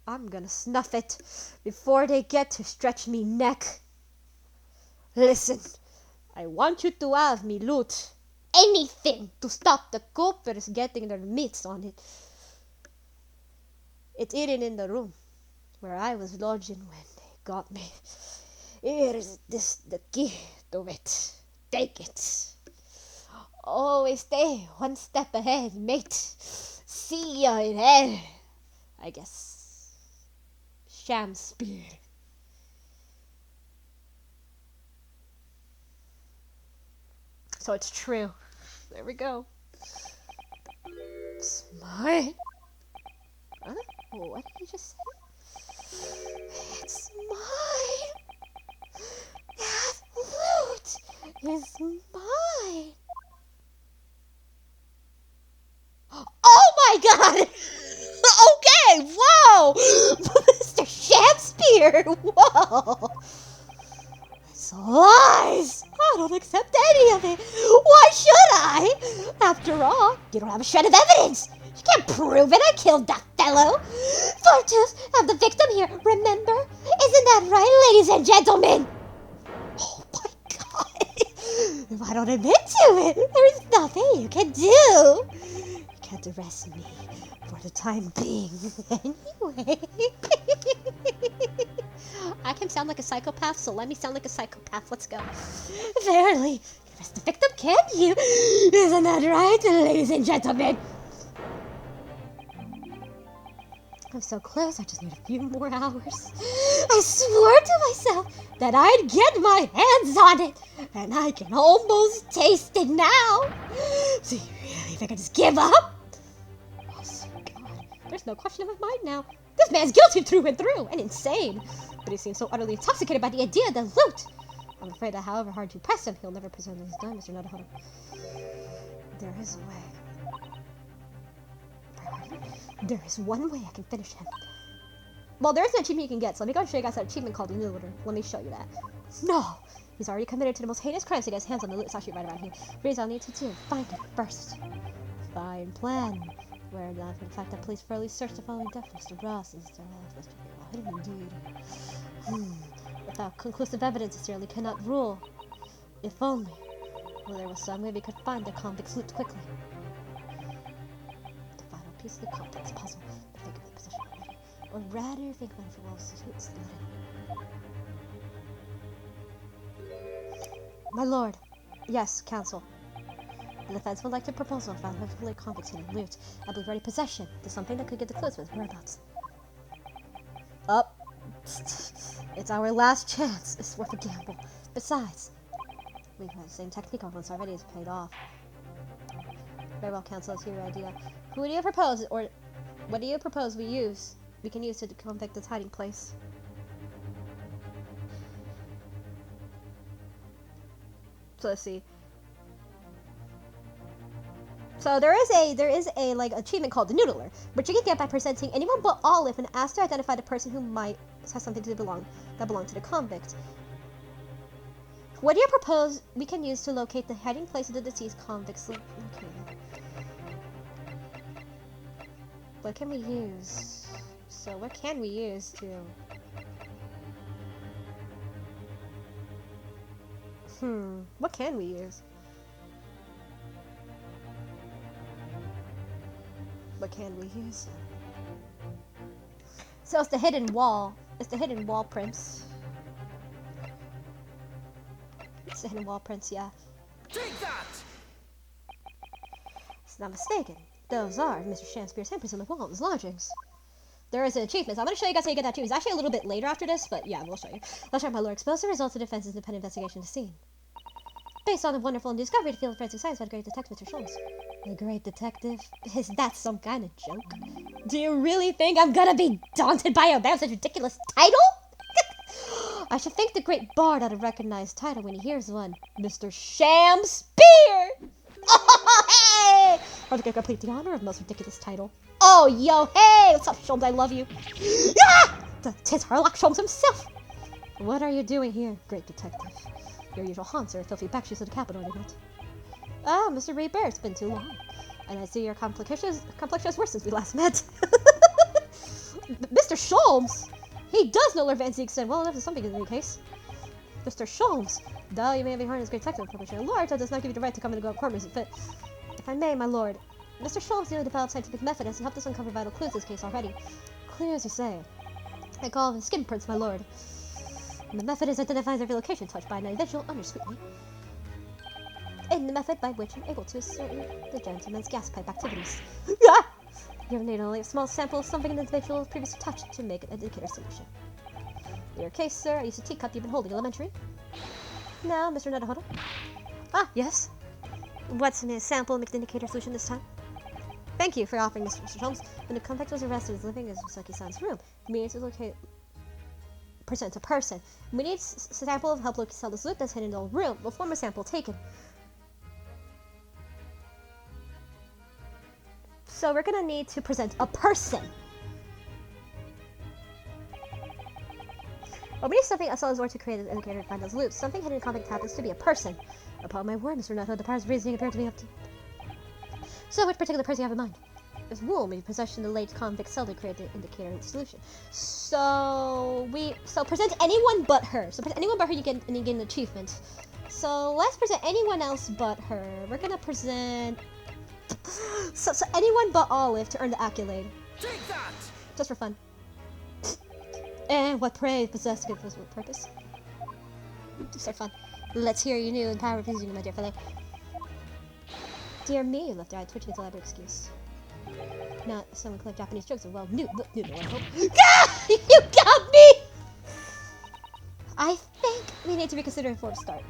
I'm gonna snuff it before they get to stretch me neck. Listen, I want you to have me loot. Anything to stop the coppers getting their mitts on it. It's hidden in the room where I was lodging when they got me. Here is the key to it. Take it. Always stay one step ahead, mate. See ya in hell, I guess. Shamspear. So it's true. There we go. Smart. Huh? What did he just say? It's mine. That loot is mine. Oh my god! Okay, whoa! Mr. Shamspear! Whoa! It's lies! I don't accept any of it. Why should I? After all, you don't have a shred of evidence. You can't prove it. I killed that fellow. Fortune of the victim here, remember? Isn't that right, ladies and gentlemen? Oh my god. If I don't admit to it, there's nothing you can do. You can't arrest me for the time being, anyway. I can sound like a psychopath, so let me sound like a psychopath. Let's go. Verily, you arrest the victim, can't you? Isn't that right, ladies and gentlemen? I'm so close, I just need a few more hours. I swore to myself that I'd get my hands on it, and I can almost taste it now. So you really think I just give up? Oh, sweet God. There's no question in my mind now. This man's guilty through and through, and insane. But he seems so utterly intoxicated by the idea of the loot. I'm afraid that however hard you press him, he'll never present his done, Mr. Naruhodo. There is a way. There is one way I can finish him. Well, there is an achievement you can get, so let me go and show you guys that achievement called Looter. Let me show you that. No! He's already committed to the most heinous crimes to get his hands on the loot. It's actually right around here. Here's all I need to do. Find it first. Fine plan. Where not for the fact that police thoroughly searched the following death for Mr. Ross and Mr. Ross, Mr. Ross. Indeed. Without conclusive evidence, it certainly cannot rule. If only. Well, there was some way we could find the convict's loot quickly. piece of the contents puzzle. But think of the position already. Or rather, think about it for walls suits the letting. My lord. Yes, counsel. The defense would like to propose a violently convicts in loot. I believe ready possession to something that could get the clues with whereabouts. Up. It's our last chance. It's worth a gamble. Besides, we've had the same technique on once already. It's paid off. Very well, counsel. Let's hear your idea. Who do you propose, or what do you propose we use? We can use to convict its hiding place. So let's see. So there is a like achievement called the Noodler, which you can get by presenting anyone but Olive and ask to identify the person who might have something to belong to the convict. What do you propose we can use to locate the hiding place of the deceased convict's located? What can we use? So what can we use to? What can we use? What can we use? So it's the hidden wall. It's the hidden wall prints. It's the hidden wall prints, yeah. Take that! It's not mistaken. Those are Mr. Shakespeare's handprints on the wall of his lodgings. There is an achievement. So I'm going to show you guys how you get that too. It's actually a little bit later after this, but yeah, we'll show you. Let's try, my lord. Expose the results of defense's independent investigation to scene. Based on the wonderful discovery to field of forensic science by the great detective, Mr. Schultz. The great detective? Is that some kind of joke? Do you really think I'm gonna be daunted by a man with such a ridiculous title? I should think the great bard ought to recognize title when he hears one. Mr. Shakespeare! Oh, hey! Or the complete the honor of the most ridiculous title. Oh, yo, hey! What's up, Sholmes? I love you. Ah! Tis Harlock Sholmes himself! What are you doing here, great detective? Your usual haunts are filthy backsheets of the capital, are they not? Ah, Mr. Ray Bear, it's been too long. And I see your complexion has worse since we last met. Mr. Sholmes! He does know Lord Van Ziegson well enough to something in any case. Mr. Sholmes! Though you may have been harned as great detective, publisher at large, that does not give you the right to come and go courtrooms and fit. If I may, my lord, Mr. Sholmes newly developed scientific method has helped us uncover vital clues in this case already. Clear as you say. I call them skin prints, my lord. And the method is identifies every location touched by an individual undersweetly. In the method by which I'm able to ascertain the gentleman's gas pipe activities. You need only a small sample of something an individual previously touched to make an indicator solution. In your case, sir, I used a teacup you've been holding elementary. Now, Mr. Nadahodo. Ah, yes. What's in a sample make the indicator solution this time? Thank you for offering, Mr. Holmes. When the convict was arrested, he was living in Misaki-san's room. We need to locate person to person. We need a sample of help locate this loot that's hidden in the room before a sample taken. So we're gonna need to present a person. Or we need something as well as or to create an indicator to find those loops. Something hidden in convict happens to be a person. Upon my word, Mr. Nutter, the powers of reasoning appear to be up to. So which particular person you have in mind? This wool in possession of the late convict seldom created the indicator solution. So present anyone but her. So present anyone but her, you get an achievement. So let's present anyone else but her. We're gonna present so anyone but Olive to earn the accolade. Take that! Just for fun. And what prey possessed to give us what purpose? Just for fun. Let's hear your new and powerful reasoning, my dear fellow. Dear me, left eye twitching is a elaborate excuse. Not someone collect Japanese jokes of well, noodle, I hope. Ah! You got me! I think we need to reconsider before we start.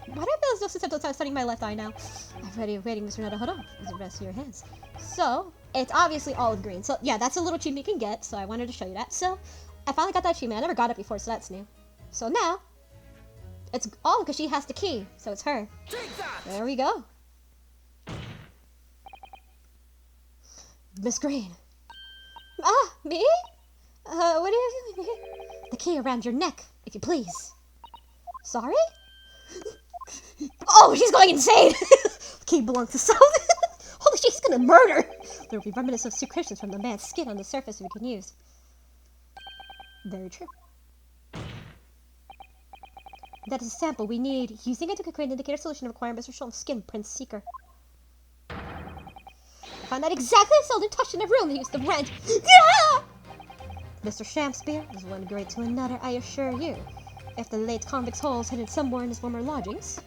Why do I feel as though since I'm studying my left eye now? I'm ready waiting, Mr. Nada. Hold on. Is the rest in your hands? So, it's obviously olive green. So, yeah, that's a little achievement you can get. So, I wanted to show you that. So, I finally got that achievement. I never got it before, so that's new. So, now, it's Olive because she has the key. So, it's her. Take that! There we go. Miss Green. Ah, me? What are you doing here? The key around your neck, if you please. Sorry? Oh, she's going insane! The key belongs to someone. Holy shit, he's gonna murder! There will be remnants of secretions from the man's skin on the surface we can use. Very true. That is a sample we need. Using it to create an indicator solution requiring Mr. Schultz's skin print seeker. found out exactly how Selden touched in the room he used to rent. Yeah! Mr. Shamspeare is one grade to another, I assure you. If the late convict's hole is hidden somewhere in his former lodgings,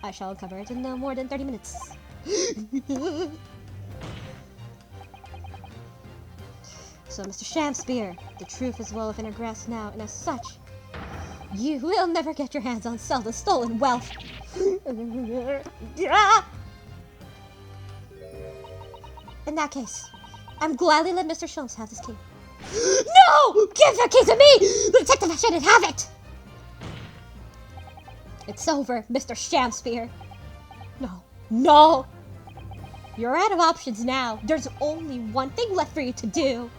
I shall uncover it in no more than 30 minutes. So, Mr. Shamspeare, the truth is well within our grasp now, and as such, you will never get your hands on Selden's stolen wealth. In that case, I'm gladly let Mr. Sholmes have this key. No! Give the key to me! The detective shouldn't have it! It's over, Mr. Shamspeare. No. No! You're out of options now. There's only one thing left for you to do.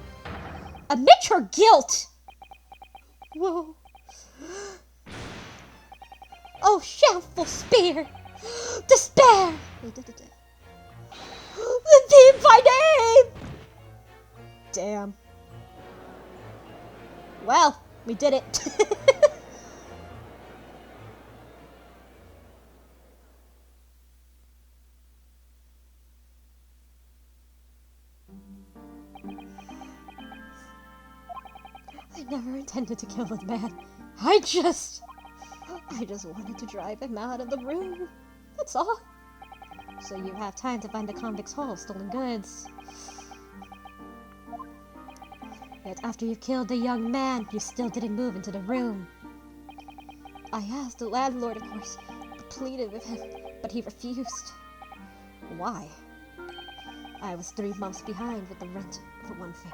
Admit your guilt! Whoa. Oh, shameful spear! Despair! The thief by name! Damn. Well, we did it. I never intended to kill the man. I just wanted to drive him out of the room. That's all. So you have time to find the convict's haul of stolen goods. Yet after you killed the young man, you still didn't move into the room. I asked the landlord, of course, pleaded with him, but he refused. Why? I was 3 months behind with the rent, for one thing.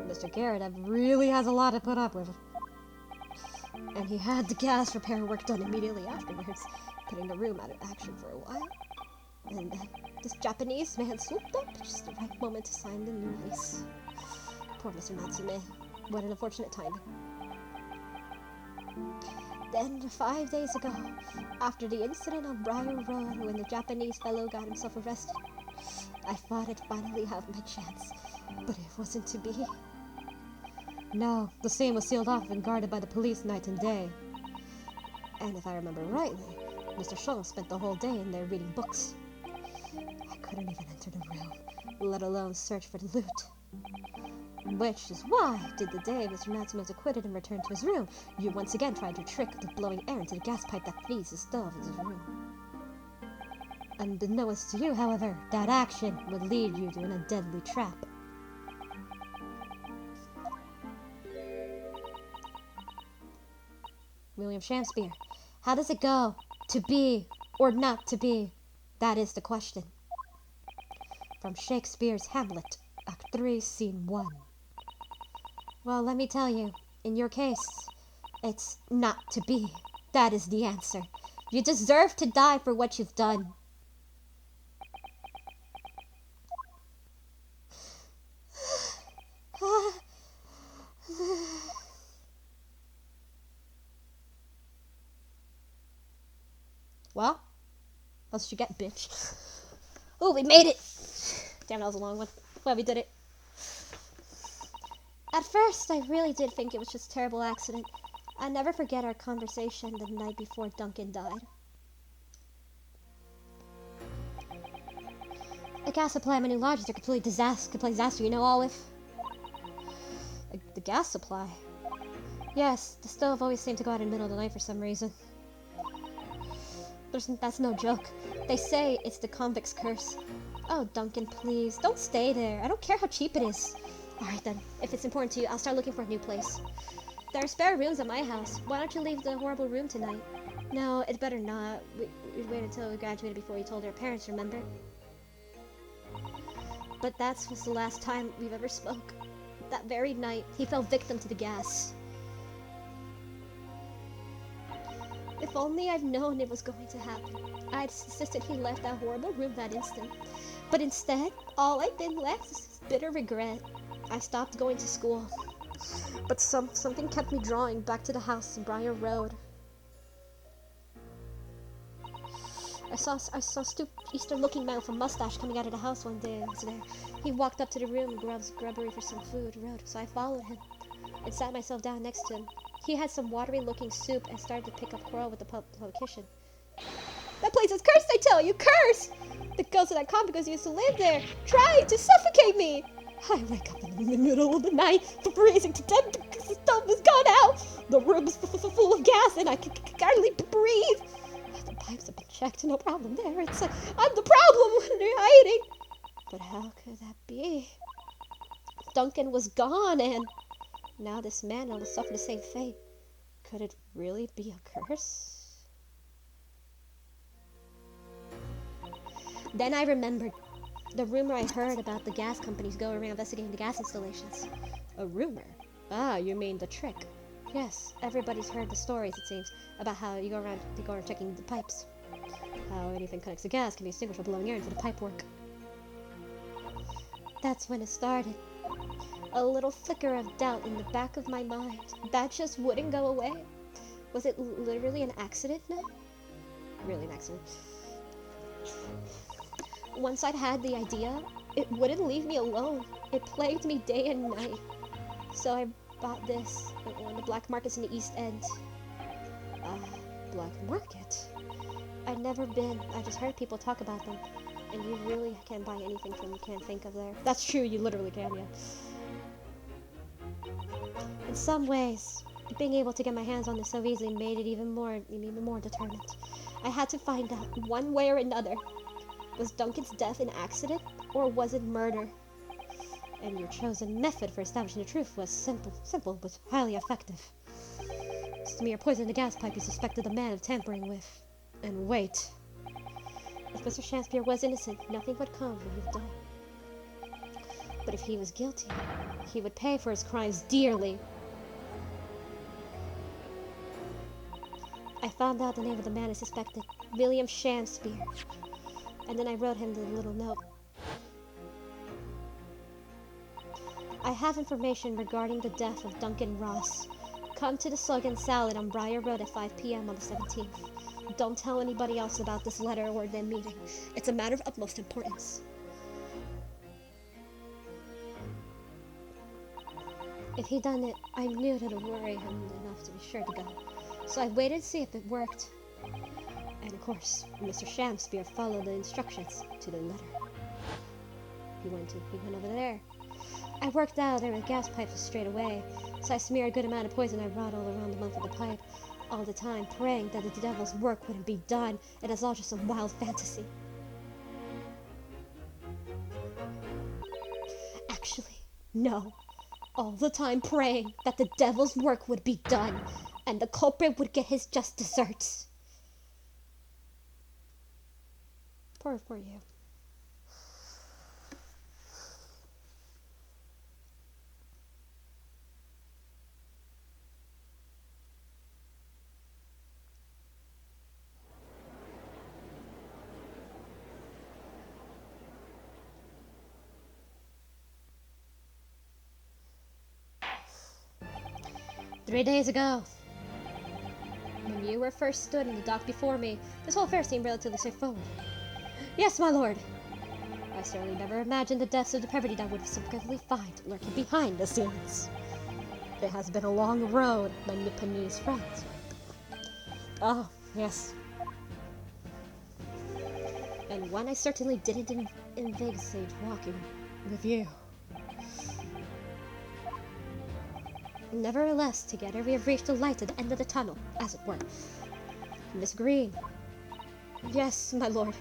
Mr. Garrett really has a lot to put up with. And he had the gas repair work done immediately afterwards, putting the room out of action for a while. And then this Japanese man swooped up at just the right moment to sign the new lease. Poor Mr. Natsume. What an unfortunate timing. Then, 5 days ago, after the incident on Briar Road when the Japanese fellow got himself arrested, I thought I'd finally have my chance, but it wasn't to be. No, the scene was sealed off and guarded by the police night and day. And if I remember rightly, Mr. Shaw spent the whole day in there reading books. I couldn't even enter the room, let alone search for the loot. Which is why, did the day Mr. Natsume was acquitted and returned to his room, you once again tried your trick of blowing air into the gas pipe that feeds the stove in his room. Unbeknownst to you, however, that action would lead you to a deadly trap. William Shamspeare, how does it go? To be or not to be? That is the question. From Shakespeare's Hamlet, Act 3, Scene 1. Well, let me tell you, in your case, it's not to be. That is the answer. You deserve to die for what you've done. Well, that's what you get, bitch. Oh, we made it! Damn, that was a long one. Well, we did it. At first, I really did think it was just a terrible accident. I'll never forget our conversation the night before Duncan died. The gas supply at my new lodge is a complete disaster, you know, Olive. The gas supply? Yes, the stove always seemed to go out in the middle of the night for some reason. That's no joke. They say it's the convict's curse. Oh, Duncan, please, don't stay there. I don't care how cheap it is. Alright then, if it's important to you, I'll start looking for a new place. There are spare rooms at my house. Why don't you leave the horrible room tonight? No, it's better not. We'd wait until we graduated before we told our parents, remember? But that was the last time we've ever spoke. That very night, he fell victim to the gas. If only I'd known it was going to happen. I'd insisted he left that horrible room that instant. But instead, all I did left is bitter regret. I stopped going to school. But something kept me drawing back to the house in Briar Road. I saw a stooped Eastern-looking man with a mustache coming out of the house one day. He walked up to the room and grabbed grubbery for some food, so I followed him and sat myself down next to him. He had some watery-looking soup and started to pick up quarrel with the politician. That place is cursed, I tell you! Cursed! The ghost of that comic ghost used to live there, trying to suffocate me. I wake up in the middle of the night, freezing to death because the stove has gone out. The room is full of gas and I can hardly breathe. The pipes have been checked, no problem there. It's like I'm the problem when they're hiding. But how could that be? Duncan was gone and now this man will suffer the same fate. Could it really be a curse? Then I remembered the rumor I heard about the gas companies going around investigating the gas installations. A rumor? Ah, you mean the trick. Yes, everybody's heard the stories, it seems, about how they go around checking the pipes. How anything connects to gas can be extinguished by blowing air into the pipework. That's when it started. A little flicker of doubt in the back of my mind. That just wouldn't go away. Was it literally an accident? No? Really an accident. Once I'd had the idea, it wouldn't leave me alone. It plagued me day and night. So I bought this at one of the black markets in the East End. Black market? I'd never been. I just heard people talk about them. And you really can't buy anything from you can't think of there. That's true, you literally can, yeah. In some ways, being able to get my hands on this so easily made it even more determined. I had to find out, one way or another, was Duncan's death an accident, or was it murder? And your chosen method for establishing the truth was simple, but highly effective. Smear poison in the gas pipe you suspected the man of tampering with. And wait. If Mr. Shakespeare was innocent, nothing would come when you've done. But if he was guilty, he would pay for his crimes dearly. I found out the name of the man I suspected, William Shakespeare. And then I wrote him the little note. I have information regarding the death of Duncan Ross. Come to the Slug and Salad on Briar Road at 5 p.m. on the 17th. Don't tell anybody else about this letter or their meeting. It's a matter of utmost importance. If he'd done it, I knew it would worry him enough to be sure to go. So I waited to see if it worked. And of course, Mr. Shakespeare followed the instructions to the letter. He went over there. I worked out there with gas pipes straight away, so I smeared a good amount of poison I brought all around the mouth of the pipe, all the time praying that the devil's work wouldn't be done, and it's all just a wild fantasy. Actually, no. All the time praying that the devil's work would be done, and the culprit would get his just desserts. Poor you. "3 days ago, when you were first stood in the dock before me, this whole affair seemed relatively straightforward. Yes, my lord. I certainly never imagined the depths of depravity that would subsequently find lurking behind the scenes. It has been a long road, my Nipponese friends. Oh, yes. And one I certainly didn't envisage walking with you. Nevertheless, together we have reached the light at the end of the tunnel, as it were. Miss Green. Yes, my lord.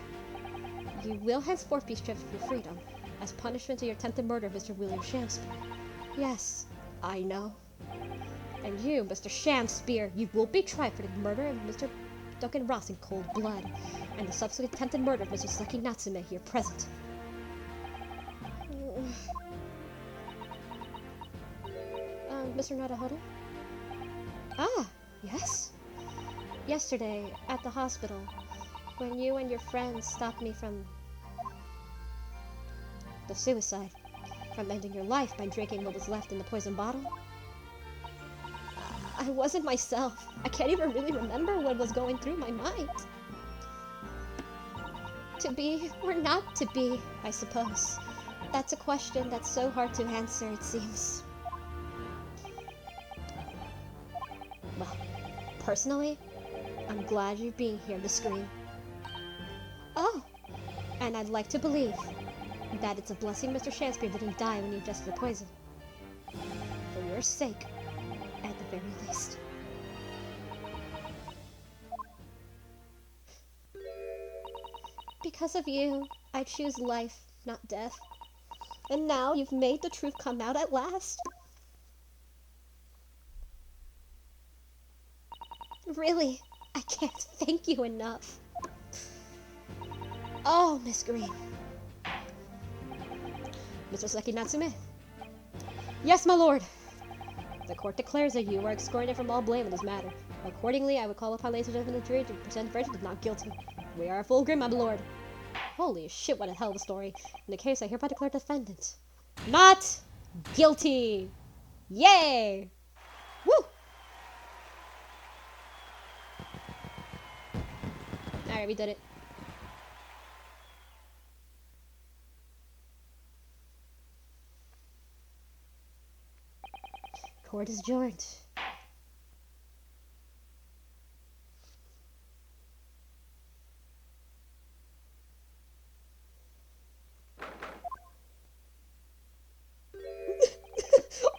You will henceforth be stripped of your freedom, as punishment to your attempted murder of Mr. William Shakespeare. Yes, I know. And you, Mr. Shakespeare, you will be tried for the murder of Mr. Duncan Ross in cold blood, and the subsequent attempted murder of Mr. Seki Natsume here present. Mr. Naruhodo? Ah, yes? Yesterday, at the hospital, when you and your friends stopped me from the suicide, from ending your life by drinking what was left in the poison bottle. I wasn't myself. I can't even really remember what was going through my mind. To be or not to be, I suppose. That's a question that's so hard to answer, it seems. Well, personally, I'm glad you're being here to scream. Oh, And I'd like to believe that it's a blessing Mr. Shakespeare didn't die when you ingested the poison. For your sake, at the very least. Because of you, I choose life, not death. And now you've made the truth come out at last. Really, I can't thank you enough. Oh, Miss Green. Mr. Seki Natsume. Yes, my lord. The court declares that you are excoriated from all blame in this matter. Accordingly, I would call upon ladies and gentlemen of the jury to present the verdict of not guilty. We are full agreement, my lord. Holy shit, what a hell of a story. In the case, I hereby declare defendant not guilty. Yay! Woo! Alright, we did it. Court is adjourned.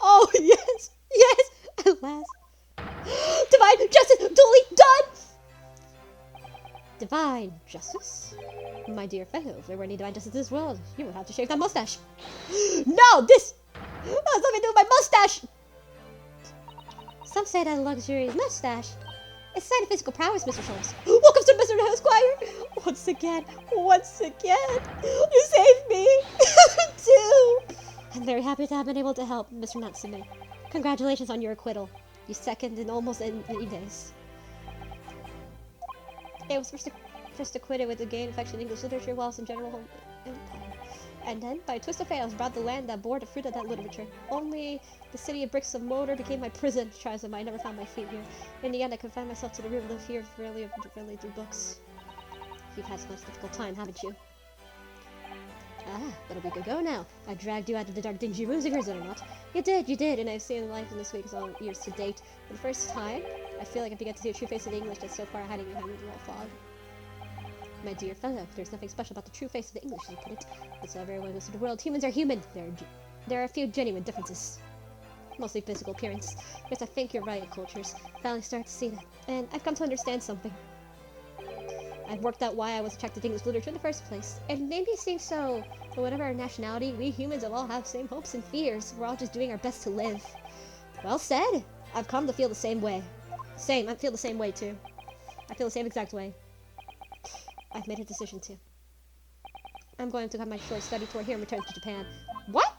Oh, yes! Yes! At last. Divine justice duly done! Divine justice? My dear fellow, if there were any divine justice in this world, you would have to shave that mustache. No! This has nothing to do with my mustache! Some say that a luxurious mustache is a sign of physical prowess, Mr. Sholmes. Welcome to Mr. Esquire! Once again, you saved me! Too! I'm very happy to have been able to help, Mr. Natsume. Congratulations on your acquittal. You second in almost 80 days. I was first acquitted with a gain affection in English literature whilst in general home empire. And then, by a twist of fate, I was brought to the land that bore the fruit of that literature. Only the city of bricks and mortar became my prison. Try as I might, I never found my feet here. In the end, I confined myself to the room and live here really through books. You've had such a difficult time, haven't you? Ah, but a week ago now, I dragged you out of the dark, dingy rooms of yours, did I not? You did, and I've seen life in this week's all years to date. For the first time, I feel like I began to see the true face of the English that's so far hiding behind the wall fog. My dear fellow, there's nothing special about the true face of the English, as you put it. That's how everyone goes to the world. Humans are human. There are a few genuine differences. Mostly physical appearance. Yes, I think you're right, cultures. Finally start to see that. And I've come to understand something. I've worked out why I was attracted to English literature in the first place. And maybe it seems so, but whatever our nationality, we humans all have the same hopes and fears. We're all just doing our best to live. Well said. I've come to feel the same way. I feel the same way too. I feel the same exact way. I've made a decision too. I'm going to have my short study tour here and return to Japan. What?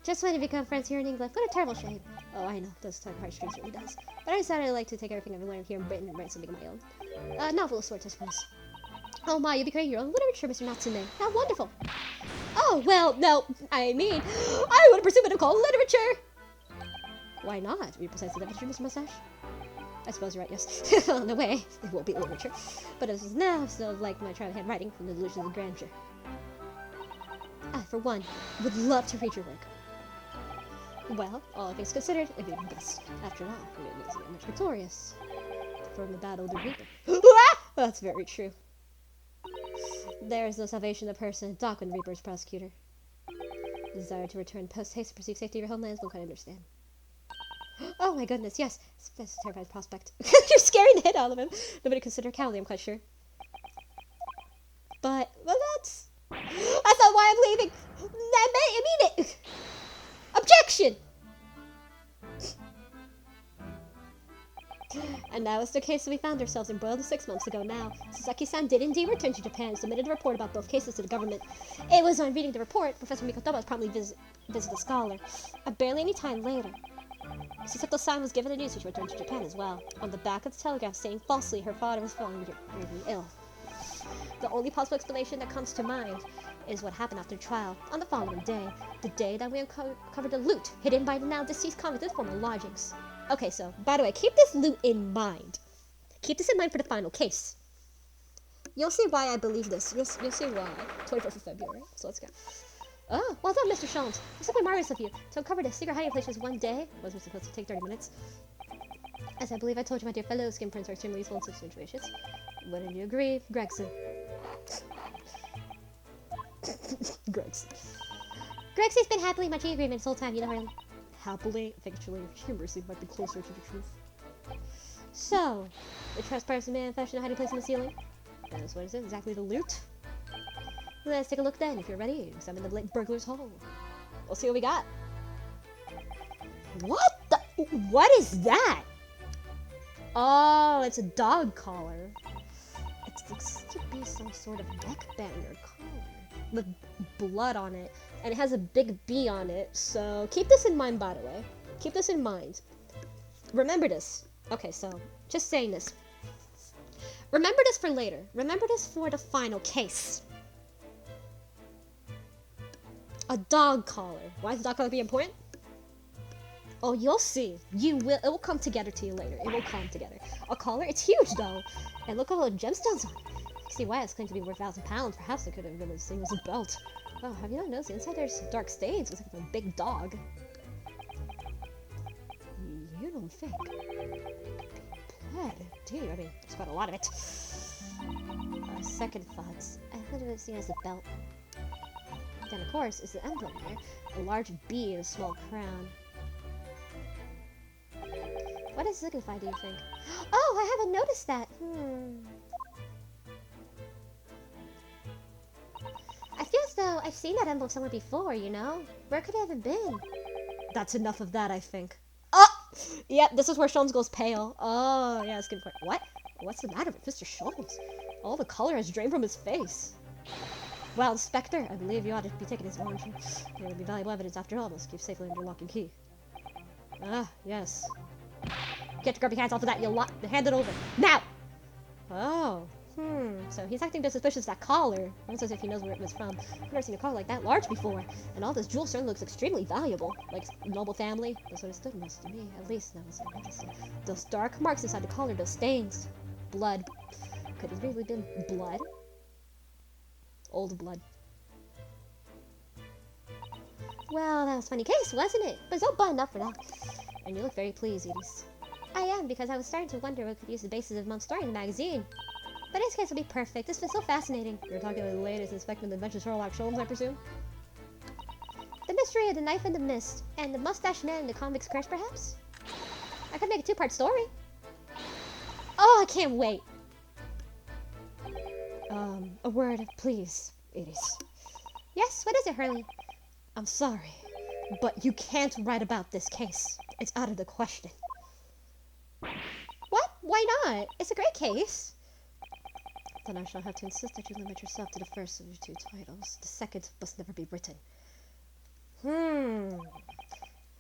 Just wanted to become friends here in England. What a terrible shame. Oh, I know. Those type of heartstrings really does. But I decided I'd like to take everything I've learned here in Britain and write something of my own. Novel of sorts, I suppose. Oh my, you'll be creating your own literature, Mr. Natsume. How wonderful. Oh, well, no. I mean, I would pursue what I call literature. Why not? Read precisely literature, Mr. Mustache? I suppose you're right, yes. In a way, it won't be literature. But as of now, I still like my trial handwriting from the delusions of grandeur. I, for one, would love to read your work. Well, all things considered, it'd be best. After all, you're much victorious. From the battle of the Reaper. That's very true. There is no salvation of a person, dock when the Reaper is prosecutor. The desire to return post-haste to pursue safety of your homelands, one can understand. Oh my goodness, yes. It's a terrifying prospect. You're scaring the hit out of him. Nobody consider cowardly, I'm quite sure. But, well, that's not why I'm leaving. I mean it. Objection! And that was the case that we found ourselves embroiled in 6 months ago now. Sasaki-san did indeed return to Japan and submitted a report about both cases to the government. It was on reading the report, Professor Mikotoba promptly visited the scholar. Barely any time later, Suseto-san was given the news that she returned to Japan as well. On the back of the telegraph saying falsely her father was falling gravely ill. The only possible explanation that comes to mind is what happened after trial on the following day, the day that we uncovered the loot hidden by the now deceased convict's former lodgings. Okay, so, by the way, keep this loot in mind. Keep this in mind for the final case. You'll see why I believe this. You'll see why. 24th of February. So let's go. Oh, well done, Mr. Sholmes. I'm simply marvelous of you. To uncover the secret hiding place was one day. Wasn't supposed to take 30 minutes. As I believe I told you, my dear fellow, skin prints are extremely useful in such situations. Wouldn't you agree, Gregson? Grexy's been happily munching agreement this whole time, you know, Harley. Happily? Actually, humorously might be closer to the truth. So, the trespassing man fashioned a hiding place in the ceiling. That's what it is, exactly the loot. Let's take a look then, if you're ready. Examine the burglar's hole. We'll see what we got. What the? What is that? Oh, it's a dog collar. It looks to be some sort of neckband or collar with blood on it, and it has a big B on it. So keep this in mind, by the way. Keep this in mind. Remember this. Okay, so just saying this. Remember this for later. Remember this for the final case. A dog collar. Why is the dog collar be important? Oh, you'll see. You will. It will come together to you later. It will come together. A collar? It's huge, though. And look at all the gemstones on it. You see why it's claimed to be worth £1,000. Perhaps it could have been as same as a belt. Oh, have you not noticed? Inside there's dark stains. Looks like a big dog. You don't think? Blood. Dude, I mean, there's quite a lot of it. Second thoughts. I thought it was seen as a belt. Then, of course, is the emblem there. A large B and a small crown. What does it signify, do you think? Oh, I haven't noticed that. I feel as though I've seen that emblem somewhere before, you know? Where could it have been? That's enough of that, I think. Oh! Yep, this is where Sholmes goes pale. Oh, yeah, it's good for it. What? What's the matter with Mr. Sholmes? All the color has drained from his face. Well, Inspector, I believe you ought to be taking his orange. It would be valuable evidence after all. Must keep safely under lock and key. Ah, yes. Get to grab your hands off of that, you lot. Hand it over. Now! Oh. So he's acting just suspicious of that collar. Almost as if he knows where it was from. I've never seen a collar like that large before. And all this jewel certainly looks extremely valuable. Like noble family. That's what it stood most to me. At least that was interesting. Those dark marks inside the collar, those stains. Blood. Could it really been blood? Old blood. Well, that was a funny case, wasn't it? But don't button up for that. And you look very pleased, Edie. I am, because I was starting to wonder what could use the basis of Mom's story in the magazine. But this case will be perfect. This was so fascinating. You're talking about the latest Inspector of the Adventures of Sherlock Holmes, I presume? The mystery of the knife in the mist, and the mustache man in the convict's curse, perhaps? I could make a two-part story. Oh, I can't wait. A word, please, Edie. Yes, what is it, Hurley? I'm sorry, but you can't write about this case. It's out of the question. What? Why not? It's a great case. Then I shall have to insist that you limit yourself to the first of your two titles. The second must never be written.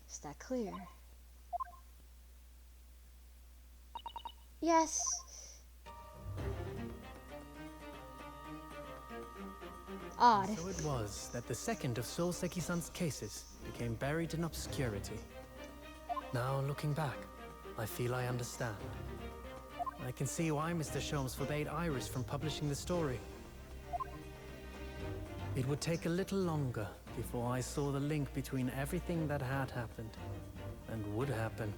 Is that clear? Yes. Odd. So it was that the second of Souseki-san's cases became buried in obscurity. Now, looking back, I feel I understand. I can see why Mr. Sholmes forbade Iris from publishing the story. It would take a little longer before I saw the link between everything that had happened and would happen.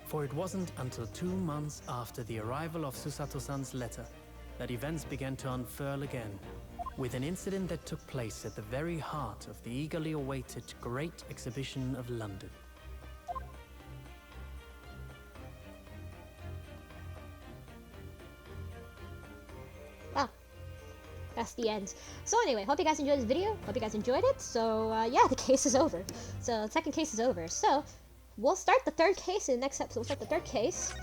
For it wasn't until 2 months after the arrival of Susato-san's letter that events began to unfurl again, with an incident that took place at the very heart of the eagerly awaited Great Exhibition of London. Wow. That's the end. So anyway, hope you guys enjoyed this video. Hope you guys enjoyed it. So yeah, the case is over. So the second case is over. So we'll start the third case in the next episode. We'll start the third case,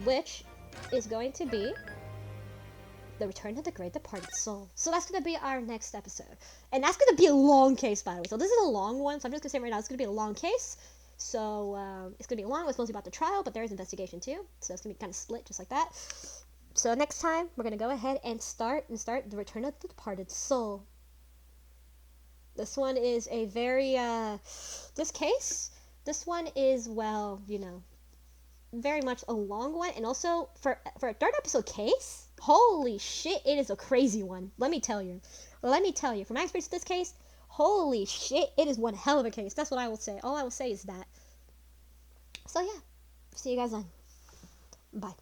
which is going to be the Return of the Great Departed Soul. So that's going to be our next episode. And that's going to be a long case, by the way. So this is a long one. So I'm just going to say right now, it's going to be a long case. So it's going to be long. It's mostly about the trial, but there is investigation too. So it's going to be kind of split, just like that. So next time, we're going to go ahead and start the Return of the Departed Soul. This one is a very, this one is, well, you know, very much a long one. And also, for a third episode case, holy shit, it is a crazy one. Let me tell you. From my experience with this case, holy shit, it is one hell of a case. That's what I will say. All I will say is that. So yeah, see you guys then. Bye.